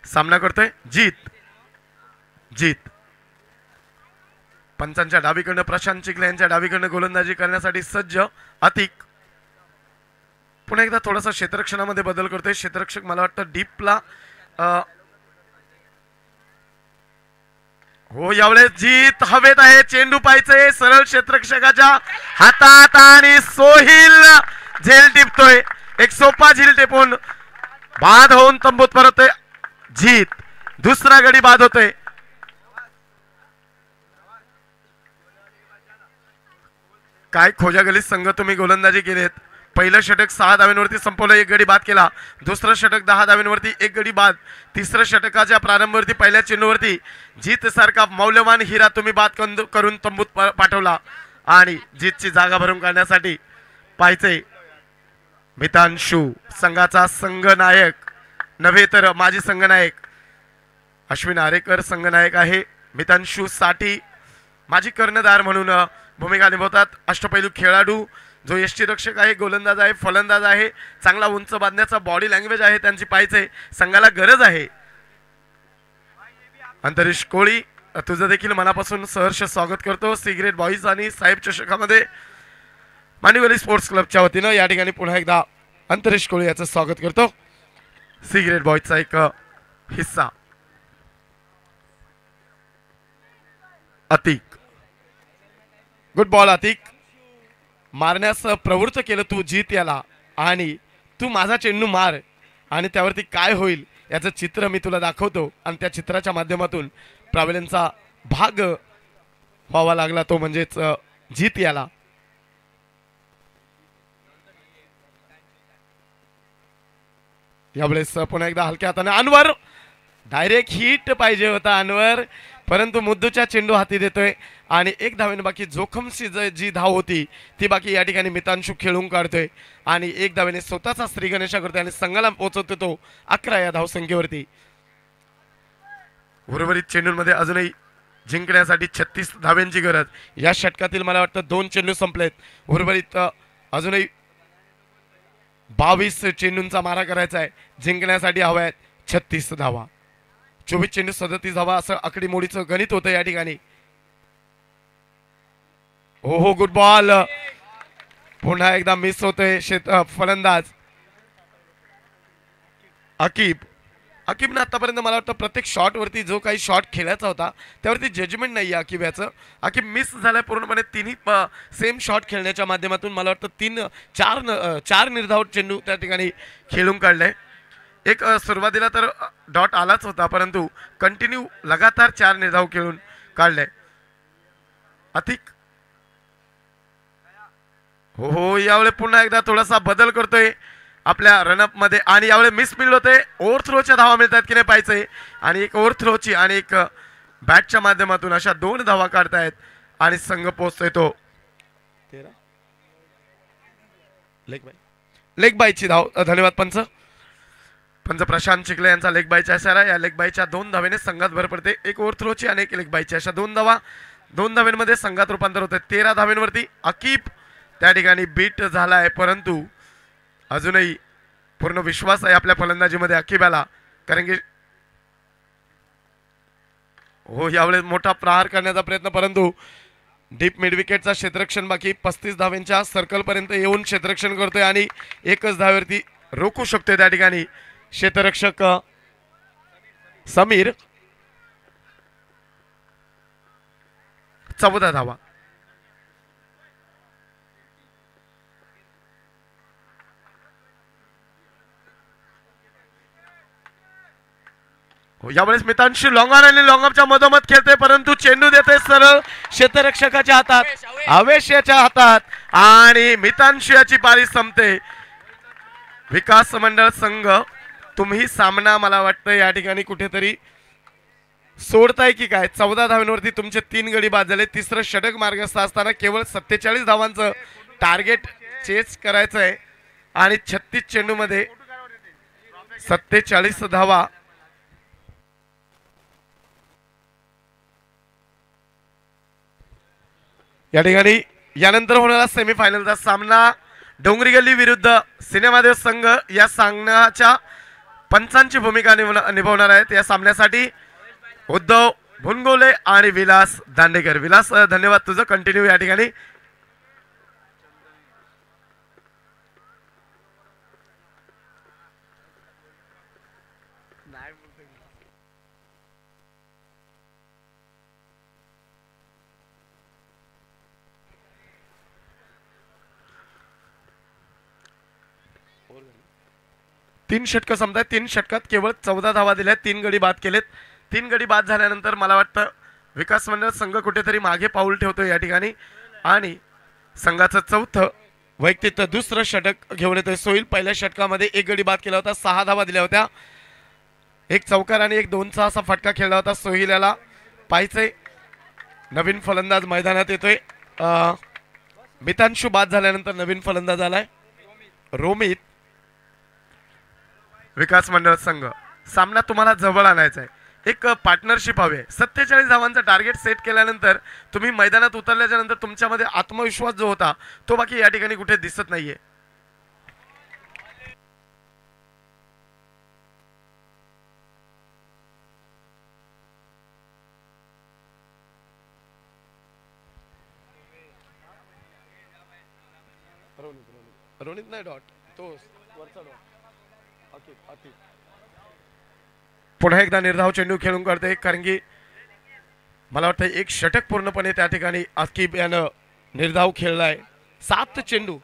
सामना करतोय जीत. पंचांच्या डावीकडनं प्रशांत चिखले यांच्या डावीकडनं गोलंदाजी करण्यासाठी सज्ज अतिक. पुन्हा एकदा थोडासा क्षेत्ररक्षणामध्ये बदल करतोय. क्षेत्ररक्षक मला वाटतं डीपला हो. यावेळेस जीत हवेत आहे. चेंडू पाहायचंय सरळ क्षेत्ररक्षकाच्या हातात आणि सोहिल झेल टिपतोय. एक सोपा झेल टिपून बाद होऊन तंबूत परतोय जीत. दुसरा गडी बाद होतोय. काय खोजागलीत संघ तुम्ही गोलंदाजी केलीत. पहिलं षटक 6 धावांवरती संपवलं, 1 गडी बाद केला. दुसरं षटक 10 धावांवरती, 1 गडी बाद. तिसरं षटकाच्या प्रारंभावरती पहिल्या चेंडूवरती जीत सारखा मौल्यवान हिरा तुम्ही बाद करून तंबूत पाठवला आणि जीतची जागा भरून काढण्यासाठी पाहिजे मितांशू संघाचा संघनायक नव्हे तर माजी संघनायक अश्विन आरेकर संघनायक आहे. मितांशू साठी माजी कर्णधार म्हणून भूमिका निभावतात. अष्टपैलू खेळाडू जो यष्टीरक्षक आहे, गोलंदाज आहे, फलंदाज आहे. चांगला उंच बांधण्याचा बॉडी लँग्वेज आहे त्यांची पाहिजे. संघाला गरज आहे. अंतरीश कोळी तुझं देखील मनापासून सहर्ष स्वागत करतो. सिगरेट बॉईज आणि साहेब चषकामध्ये मांडिवली स्पोर्ट्स क्लबच्या वतीनं या ठिकाणी पुन्हा एकदा अंतरीश कोळी याचं स्वागत करतो. सिगरेट बॉईजचा एक हिस्सा अतिक. Good ball Atik. मारण्यास प्रवृत्त केलं तू जीत याला आणि तू माझा चेंडू मार आणि त्यावरती काय होईल याचं चित्र मी तुला दाखवतो आणि त्या चित्राच्या माध्यमातून प्राबल्यांचा भाग व्हावा लागला तो म्हणजेच जीत याला. यावेळेस पुन्हा एकदा हलक्या हाताने अनवर डायरेक्ट हिट पाहिजे होता अनवर परंतु मुद्दूच्या चेंडू हाती देतोय आणि एक धावेने बाकी जोखमशी जी धाव होती ती बाकी या ठिकाणी मितांशू खेळून काढतोय आणि एक धावेने स्वतःचा श्री गणेशा करतोय आणि संघाला पोहोचवतो तो 11 या धावसंख्येवरती. उर्वरित चेंडूंमध्ये अजूनही जिंकण्यासाठी 36 धाव्यांची गरज. या षटकातील मला वाटतं 2 चेंडू संपलेत. उर्वरित अजूनही 22 चेंडूंचा मारा करायचा आहे. जिंकण्यासाठी हव्या आहेत 36 धावा. 24 चेंडू 37 धावा असं आकडेमोडीचं गणित होतं या ठिकाणी. हो गुड बॉल. पुन्हा एकदा मिस होतोय फलंदाज अकीबनं आतापर्यंत मला वाटतं प्रत्येक शॉट वरती जो काही शॉट खेळायचा होता त्यावरती जजमेंट नाही आहे अकीब याचं. अकीब मिस झालाय पूर्णपणे. तिन्ही सेम शॉट खेळण्याच्या माध्यमातून मला वाटतं 4 निर्धाव चेंडू त्या ठिकाणी खेळून काढले. एक सुरुवातीला तर डॉट आलाच होता परंतु कंटिन्यू लगातार 4 निर्धाव खेळून काढले. अतिक हो यावेळी पुन्हा एकदा थोडासा बदल करतोय आपल्या रनअप मध्ये आणि यावेळी मिस फील्ड होते. ओव्हर थ्रोच्या धावा मिळतात की नाही पाहिजे आणि एक ओव्हर थ्रोची आणि एक बॅटच्या माध्यमातून अशा 2 धावा काढतायत आणि संघ पोहोचतोय तो 13 लेग बायची धाव. धन्यवाद पंच प्रशांत चिखले यांचा लेग बायचा इशारा. या लेग बायच्या 2 धावेने संघात भर पडते. एक ओव्हर थ्रोची आणि एक लेग बायची अशा 2 धावा 2 धावेंमध्ये संघात रूपांतर होते. 13 धावेंवरती अकीब त्या ठिकाणी बीट झाला आहे परंतु अजूनही पूर्ण विश्वास आहे आपल्या फलंदाजीमध्ये अकीबाला कारण की हो यावेळेस मोठा प्रहार करण्याचा प्रयत्न परंतु डीप मिड विकेटचा क्षेत्ररक्षण बाकी 35 धावेंच्या सर्कल पर्यंत येऊन क्षेत्ररक्षण करतोय आणि एकच धावेवरती रोखू शकतोय त्या ठिकाणी क्षेत्ररक्षक समीर. 14 धावा. यावेळेस मितांशी लॉंग ऑन आणि लॉंग अपच्या मधोमध खेळते परंतु चेंडू देते सरळ क्षेत्ररक्षकाच्या हातात आवेश याच्या हातात आणि मितांशी याची पारी संपते. विकास मंडळ संघ तुम्ही सामना मला वाटतं या ठिकाणी कुठेतरी सोडताय की काय. 14 धावांवरती तुमचे 3 गडी बाद झाले. तिसरं षटक मार्गस्थ असताना केवळ 47 धावांचं टार्गेट चेस करायचं आहे आणि 36 चेंडूमध्ये 47 धावा. या ठिकाणी यानंतर होणारा सेमीफायनलचा सामना डोंगरी गल्ली विरुद्ध सिनेमादेव संघ या सामन्याच्या पंचांची भूमिका निभावणार आहेत. या सामन्यासाठी उद्धव भुनगोले आणि विलास दांडेकर. विलास धन्यवाद तुझं कंटिन्यू या ठिकाणी. तीन षटक समजाय 3 षटकात केवळ 14 धावा दिल्या. 3 गडी बाद केलेत. 3 गडी बाद झाल्यानंतर मला वाटतं विकास मंडळ संघ कुठेतरी मागे पाऊल ठेवतो या ठिकाणी आणि संघाचं 4थं वैयक्तिक दुसरं षटक घेऊन येतोय सोहिल. पहिल्या षटकामध्ये 1 गडी बाद केला होता. 6 धावा दिल्या होत्या. 1 चौकार आणि 1 2चा असा फटका खेळला होता. सोहिल याला पाहिजे. नवीन फलंदाज मैदानात येतोय. मितांशू बाद झाल्यानंतर नवीन फलंदाज आलाय रोमित. विकास मंडळ संघ सामना तुम्हाला जवळ आणायचा आहे. एक पार्टनरशिप हवी आहे. 47 धावांचा टार्गेट सेट केल्यानंतर तुम्ही मैदानात उतरल्याच्या नंतर तुमच्यामध्ये आत्मविश्वास जो होता तो बाकी या ठिकाणी कुठे दिसत नाहीये. रोनित नाही डॉट तो वरचा डॉट. पुन्हा एकदा निर्धाव चेंडू खेळून काढते कारण की मला वाटतं 1 षटक पूर्णपणे त्या ठिकाणी अकीब यानं निर्धाव खेळलाय. 7 चेंडू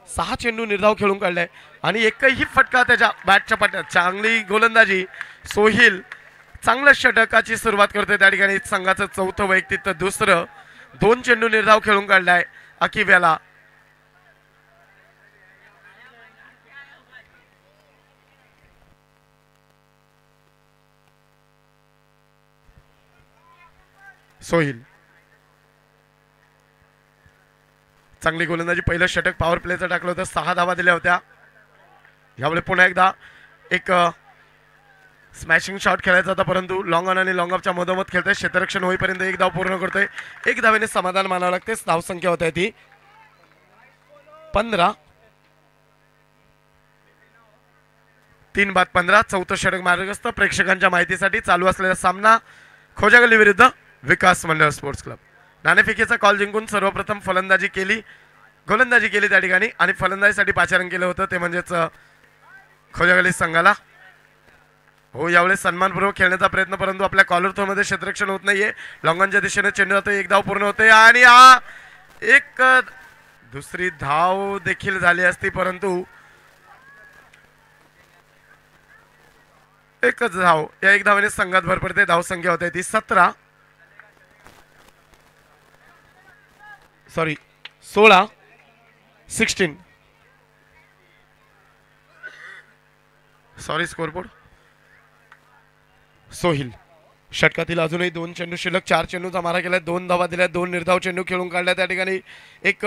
6 चेंडू निर्धाव खेळून काढलाय आणि एकही फटका त्याच्या बॅटच्या पट्ट्यात. चांगली गोलंदाजी सोहिल. चांगल्या षटकाची सुरुवात करतोय त्या ठिकाणी. संघाचं चौथं वैयक्तिक तर दुसरं. 2 चेंडू निर्धाव खेळून काढलाय अकीब याला. सोहिल चांगली गोलंदाजी. पहिलं षटक पॉवर प्लेचं टाकलं होतं. 6 धावा दिल्या होत्या. यावेळी पुन्हा एकदा एक स्मॅशिंग शॉट खेळायचा होता परंतु लॉंग ऑन आणि लॉंग ऑफच्या मधोमध खेळतोय. क्षेत्ररक्षण होईपर्यंत 1 धाव पूर्ण करतोय. 1 धावेने समाधान मानावं लागते. धावसंख्या होत आहे ती 15. 3-15. चौथं षटक मार्गस्थ. प्रेक्षकांच्या माहितीसाठी चालू असलेला सामना खोजागल्ली विरुद्ध विकास मंडळ स्पोर्ट्स क्लब. नाणेफेकीचा कॉल जिंकून सर्वप्रथम फलंदाजी केली, गोलंदाजी केली त्या ठिकाणी आणि फलंदाजीसाठी पाचारण केलं होतं ते म्हणजेच खोजागल्ली संघाला. हो यावेळेस सन्मानपूर्वक खेळण्याचा प्रयत्न परंतु आपल्या कॉलर थ्रोमध्ये क्षेत्ररक्षण होत नाहीये. लॉंगॉनच्या दिशेने चेंडू जातो. 1 धाव पूर्ण होते आणि हा एक दुसरी धाव देखील झाली असती परंतु एकच धाव. या 1 धावेने संघात भर पडते. धावसंख्या होते ती 16. 16 सॉरी स्कोरबोर्ड. सोहिल षटकातील अजूनही 2 चेंडू शिल्लक. 4 चेंडूचा मारा केलाय. 2 धावा दिल्या. 2 निर्धाव चेंडू खेळून काढल्या त्या ठिकाणी. एक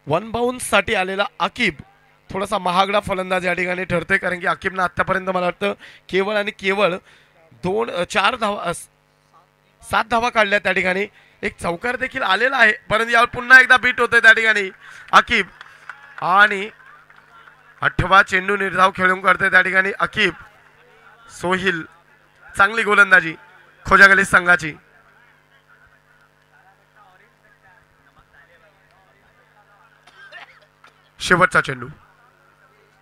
1 बाउन्स साठी आलेला अकीब थोडासा महागडा फलंदाज या ठिकाणी ठरतोय कारण की अकीबनं आतापर्यंत मला वाटतं केवळ आणि केवळ 7 धावा काढल्या त्या ठिकाणी. एक चौकार देखील आलेला आहे परंतु यावर पुन्हा एकदा बीट होतोय त्या ठिकाणी अकीब आणि 8वा चेंडू निर्धाव खेळून काढतोय त्या ठिकाणी अकीब. सोहिल चांगली गोलंदाजी खोजागल्ली संघाची. शेवटचा चेंडू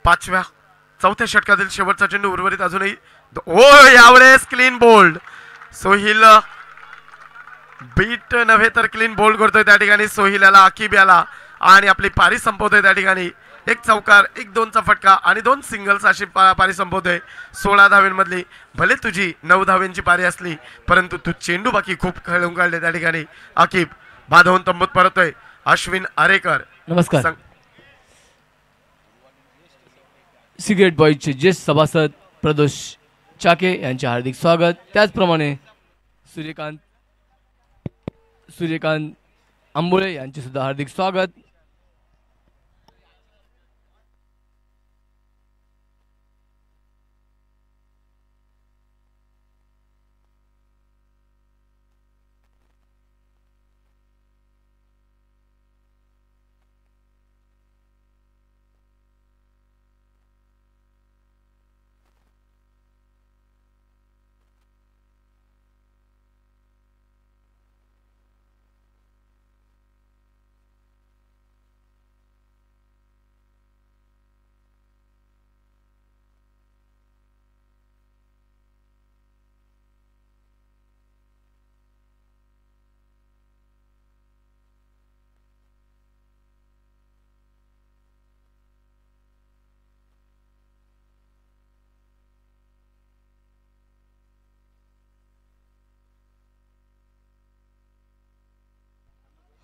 4थ्या षटकातील शेवटचा चेंडू. उर्वरित अजूनही यावेळेस क्लीन बोल्ड. सोहिल बीट नव्हे तर क्लीन बोल्ड करतोय त्या ठिकाणी सोहिल याला अकीब याला आणि आपली पारी संपवतोय त्या ठिकाणी. 1 चौकार 1 2चा फटका आणि 2 सिंगल्स अशी पारी संपवतोय. 16 धावेंमधली भले तुझी 9 धावेंची पारी असली परंतु तू चेंडू बाकी खूप खेळून काढले त्या ठिकाणी. अकीब बाधवून तंबूत परतोय. अश्विन आरेकर नमस्कार. सिगरेट बॉयजचे ज्येष्ठ सभासद प्रदोष चाके यांचे हार्दिक स्वागत. त्याचप्रमाणे सूर्यकांत आंबोळे यांचे सुद्धा हार्दिक स्वागत.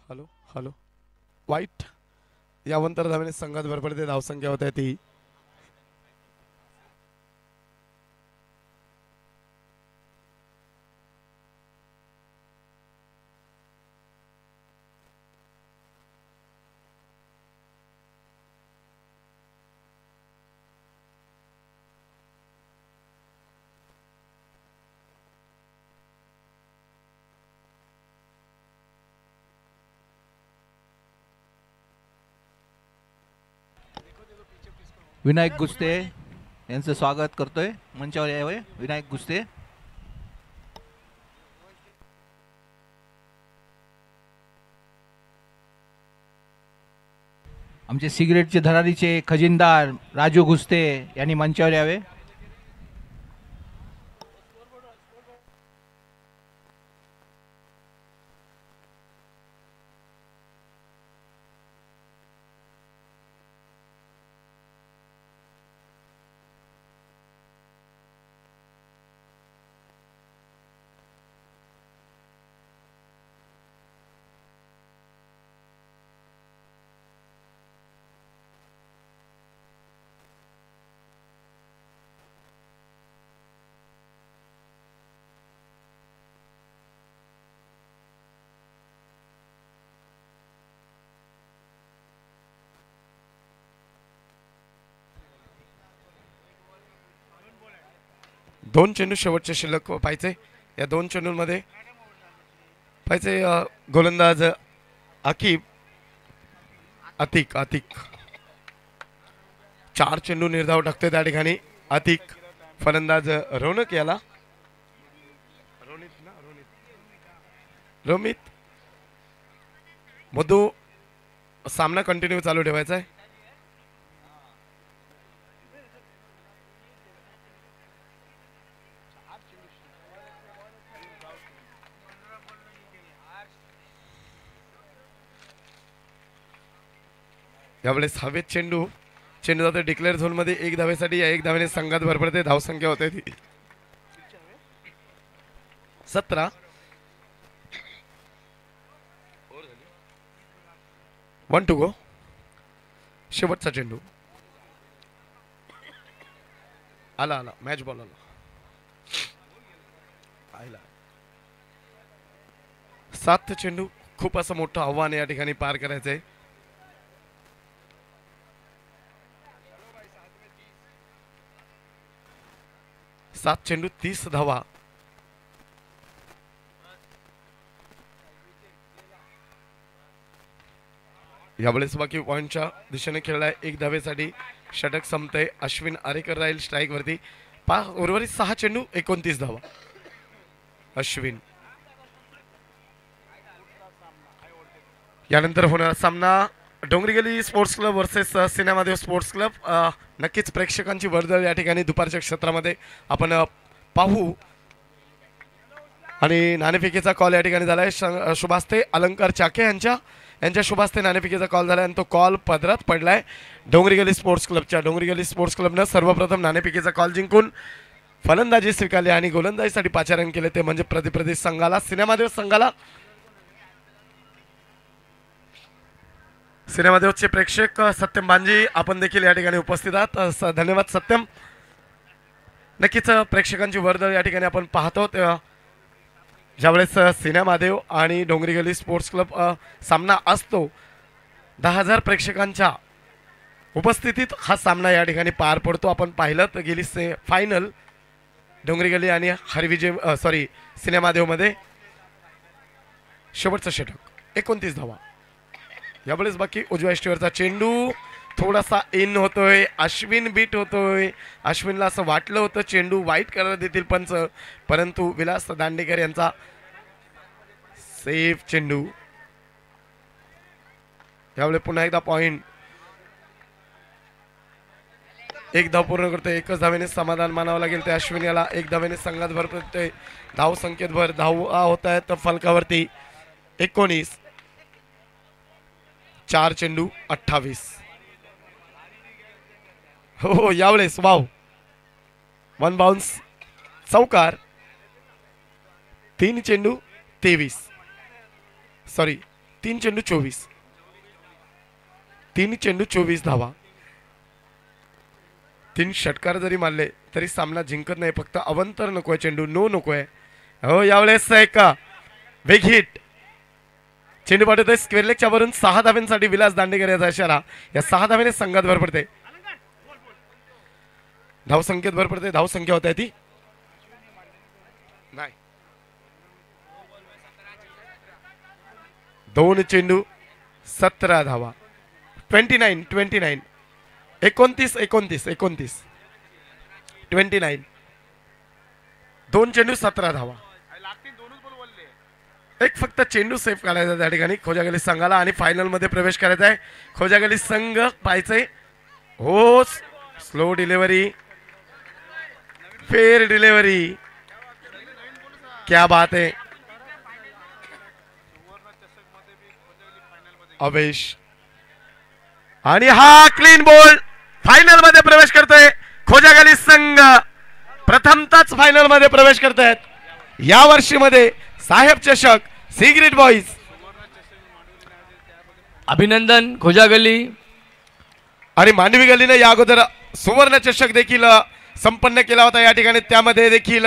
हॅलो हॅलो वाईट यावंतर धावेने संघात भर पडते. धावसंख्या होत आहे ती विनायक गुस्ते यांचं स्वागत करतोय. मंचावर यावे विनायक गुस्ते. आमचे सिगरेटचे धरारीचे खजिनदार राजू गुस्ते यांनी मंचावर यावे. 2 चेंडू शेवटचे शिल्लक पाहिजे. या 2 चेंडूंमध्ये पाहिजे गोलंदाज अतिक 4 चेंडू निर्धाव टाकतोय त्या ठिकाणी अतिक. फलंदाज रौनक याला रोमित मधू सामना कंटिन्यू चालू ठेवायचा आहे. यावेळेस हवेत चेंडू जातो डिक्लेअर झोन मध्ये 1 धावेसाठी. या 1 धावेने संघात भर पडते. धावसंख्या होते ती 17. 1 to go. शेवटचा चेंडू आला मॅच बॉल आला. 7 चेंडू खूप असं मोठं आव्हान या ठिकाणी पार करायचंय. 7 चेंडू 30 धावा. यावेळेस बाकी पॉइंटच्या दिशेने खेळलाय. 1 धावेसाठी षटक संपतंय. अश्विन आरेकर राहील स्ट्राईक वरती. उर्वरित 6 चेंडू 29 धावा. अश्विन. यानंतर होणारा सामना Dongri Gali sports club versus Cinemadev sports club. नक्कीच प्रेक्षकांची वर्दळ या ठिकाणी दुपारच्या क्षेत्रामध्ये आपण पाहू. आणि नाणेफेकीचा कॉल या ठिकाणी झालाय. शुभास्ते अलंकार चाके यांच्या शुभास्ते नाणेफेकीचा कॉल झालाय आणि तो कॉल पदरात पडलाय डोंगरी गली स्पोर्ट्स क्लबच्या. डोंगरी गली स्पोर्ट्स क्लबनं सर्वप्रथम नाणेफेकीचा कॉल जिंकून फलंदाजी स्वीकारली आणि गोलंदाजीसाठी पाचारण केले. ते म्हणजे प्रतिप्रदेश संघाला, सिनेमादेव संघाला. सिनेमादेवचे प्रेक्षक सत्यम बांजी आपण देखील या ठिकाणी उपस्थित आहात. धन्यवाद सत्यम. नक्कीच प्रेक्षकांची वर्दळ या ठिकाणी आपण पाहतो. ज्यावेळेस सिनेमादेव आणि डोंगरी गली स्पोर्ट्स क्लब सामना असतो 10,000 प्रेक्षकांच्या उपस्थितीत हा सामना या ठिकाणी पार पडतो. आपण पाहिलं तर गेली फायनल डोंगरी गली आणि सिनेमादेवमध्ये शेवटचं षटक 29 धावा. यावेळेस बाकी उजव्या इष्टीवरचा चेंडू थोडासा इन होतोय. अश्विन बीट होतोय. अश्विनला असं वाटलं होतं चेंडू वाईट करायला देतील पंच, परंतु विलास दांडेकर यांचा सेफ चेंडू. यावेळी पुन्हा एकदा पॉइंट. 1 धाव पूर्ण करतोय. 1च धावेने समाधान मानावं लागेल. ते अश्विन याला 1 धावेने संघात भर पडतोय. धाव संख्येत भर. धाव होत आहेत फलकावरती 19. 4 चेंडू 28. हो यावेळेस वाव 1 बाउन्स चौकार. 3 चेंडू 23. 3 चेंडू 24. 3 चेंडू 24 धावा. 3 षटकार जरी मारले तरी सामना जिंकत नाही. फक्त अवंतर नकोय चेंडू. नो नकोय. हो यावेळेस एक बिग हिट. चेंडू पाठवतोय स्क्वेअरलेगच्या वरून 6 धाव्यांसाठी विलास दांडेकर याचा इशारा. या 6 धाव्याने संघात भर पडते. धाव संख्येत भर पडते. धाव संख्या होत आहे ती नाही. 2 चेंडू 17 धावा. 29 29 29 29. 2 चेंडू 17 धावा. एक फक्त चेंडू सेफ करायचा त्या ठिकाणी खोजागली संघाला आणि फायनल मध्ये प्रवेश करायचा आहे. खोजागली संघ पाहायचे. हो स्लो डिलिव्हरी, फेर डिलिव्हरी. क्या बात है. अवेश आणि हा क्लीन बॉल फायनल मध्ये प्रवेश करतोय. खोजागली संघ प्रथमतच फायनल मध्ये प्रवेश करतायत. या वर्षी मध्ये साहेब चषक सिगरेट बॉईज. अभिनंदन खोजागली. आणि मांडवी गल्लीने या अगोदर सुवर्ण चषक देखील संपन्न केला होता या ठिकाणी. त्यामध्ये देखील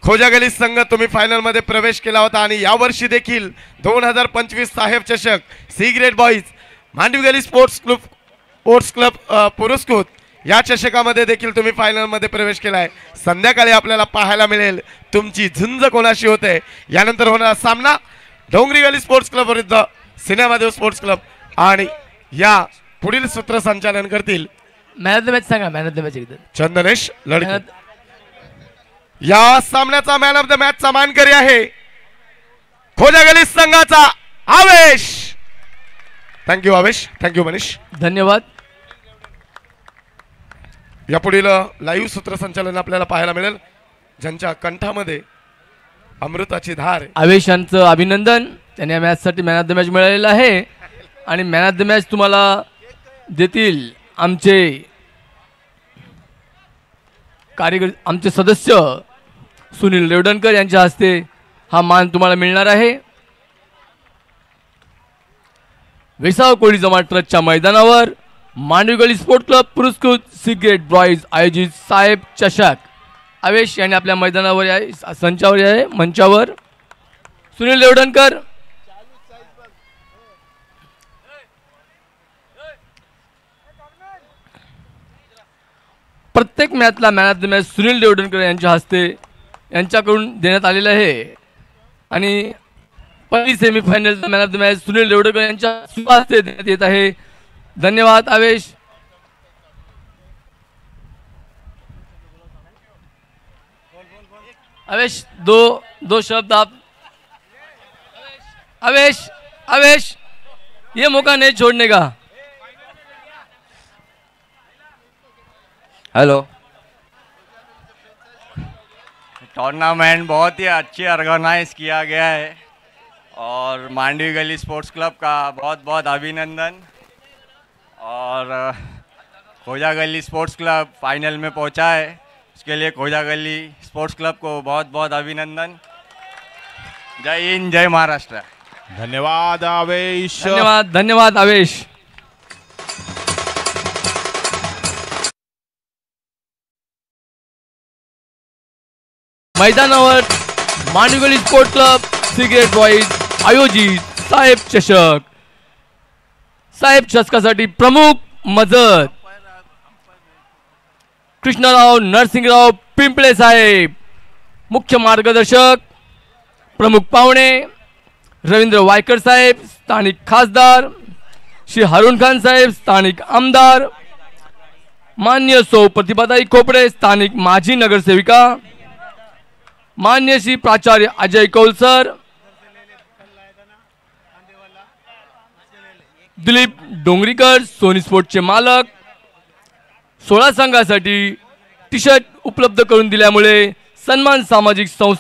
खोजागली संघ तुम्ही फायनल मध्ये प्रवेश केला होता आणि या वर्षी देखील 2025 साहेब चषक cigarette boys Mandvi Gali sports club पुरस्कृत या चषकामध्ये देखील तुम्ही फायनलमध्ये प्रवेश केलाय. संध्याकाळी आपल्याला पाहायला मिळेल तुमची झुंज कोणाशी होते. यानंतर होणारा सामना डोंगरी गली स्पोर्ट्स क्लब विरुद्ध सिनेमादेव स्पोर्ट्स क्लब. आणि या पुढील सूत्रसंचालन करतील मॅन ऑफ द मॅच सांगा. मॅन ऑफ द मॅच एकदा चंदनेश लडके. या सामन्याचा मॅन ऑफ द मॅचचा मानकरी आहे खोजा गली संघाचा आवेश. थँक्यू आवेश. थँक्यू मनीष. धन्यवाद. या पुढील लाईव्ह सूत्रसंचालन आपल्याला पाहायला मिळेल ज्यांच्या कंठामध्ये अमृताची धार आहे. आवेश यांचं अभिनंदन. त्यांनी या मॅचसाठी मॅन ऑफ द मॅच मिळालेला आहे. आणि मॅन ऑफ द मॅच तुम्हाला देतील आमचे आमचे सदस्य सुनील रेवडणकर यांच्या हस्ते हा मान तुम्हाला मिळणार आहे. वेसाव कोळी जमा ट्रस्टच्या मैदानावर मांडवी गली स्पोर्ट क्लब पुरस्कृत सिगरेट बॉईज आयोजित साहेब चषक. आवेश यांनी आपल्या मैदानावर आहे, संचावर आहे, मंचावर. सुनील रेवडणकर. प्रत्येक मॅचला man of the match Sunil Revdankar यांच्या हस्ते यांच्याकडून देण्यात आलेलं आहे. आणि पहिली semifinal man of the match Sunil Revdankar यांच्या हस्ते देण्यात येत आहे. धन्यवाद आवेश. आवेश दो शब्द आप. आवेश आवेश ये मौका नहीं छोड़ने का. हेलो. टूर्नामेंट बहुत ही अच्छी ऑर्गेनाइज किया गया है और मांडवी गली स्पोर्ट्स क्लब का बहुत बहुत अभिनंदन. और खोजा गली स्पोर्ट्स क्लब फाइनल में पहुंचा है, उसके लिए खोजा गली स्पोर्ट्स क्लब को बहुत बहुत अभिनंदन. जय हिंद, जय महाराष्ट्र. धन्यवाद आवेश. धन्यवाद. धन्यवाद आवेश. मैदानावर मांडवी गली स्पोर्ट क्लब सिगरेट बॉईज आयोजित साहेब चषक. साहेब चषकासाठी प्रमुख मदत कृष्णराव नरसिंगराव पिंपळे साहेब. मुख्य मार्गदर्शक प्रमुख पाहुणे रवींद्र वायकर साहेब स्थानिक खासदार, श्री हरुण खान साहेब स्थानिक आमदार, मान्य सौ प्रतिभाताई खोपडे स्थानिक माजी नगरसेविका, मान्य श्री प्राचार्य अजय कौल सर, दिलीप डोंगरीकर सोनी स्पोर्टचे मालक. 16 संघासाठी टी शर्ट उपलब्ध करून दिल्यामुळे सन्मान सामाजिक संस्था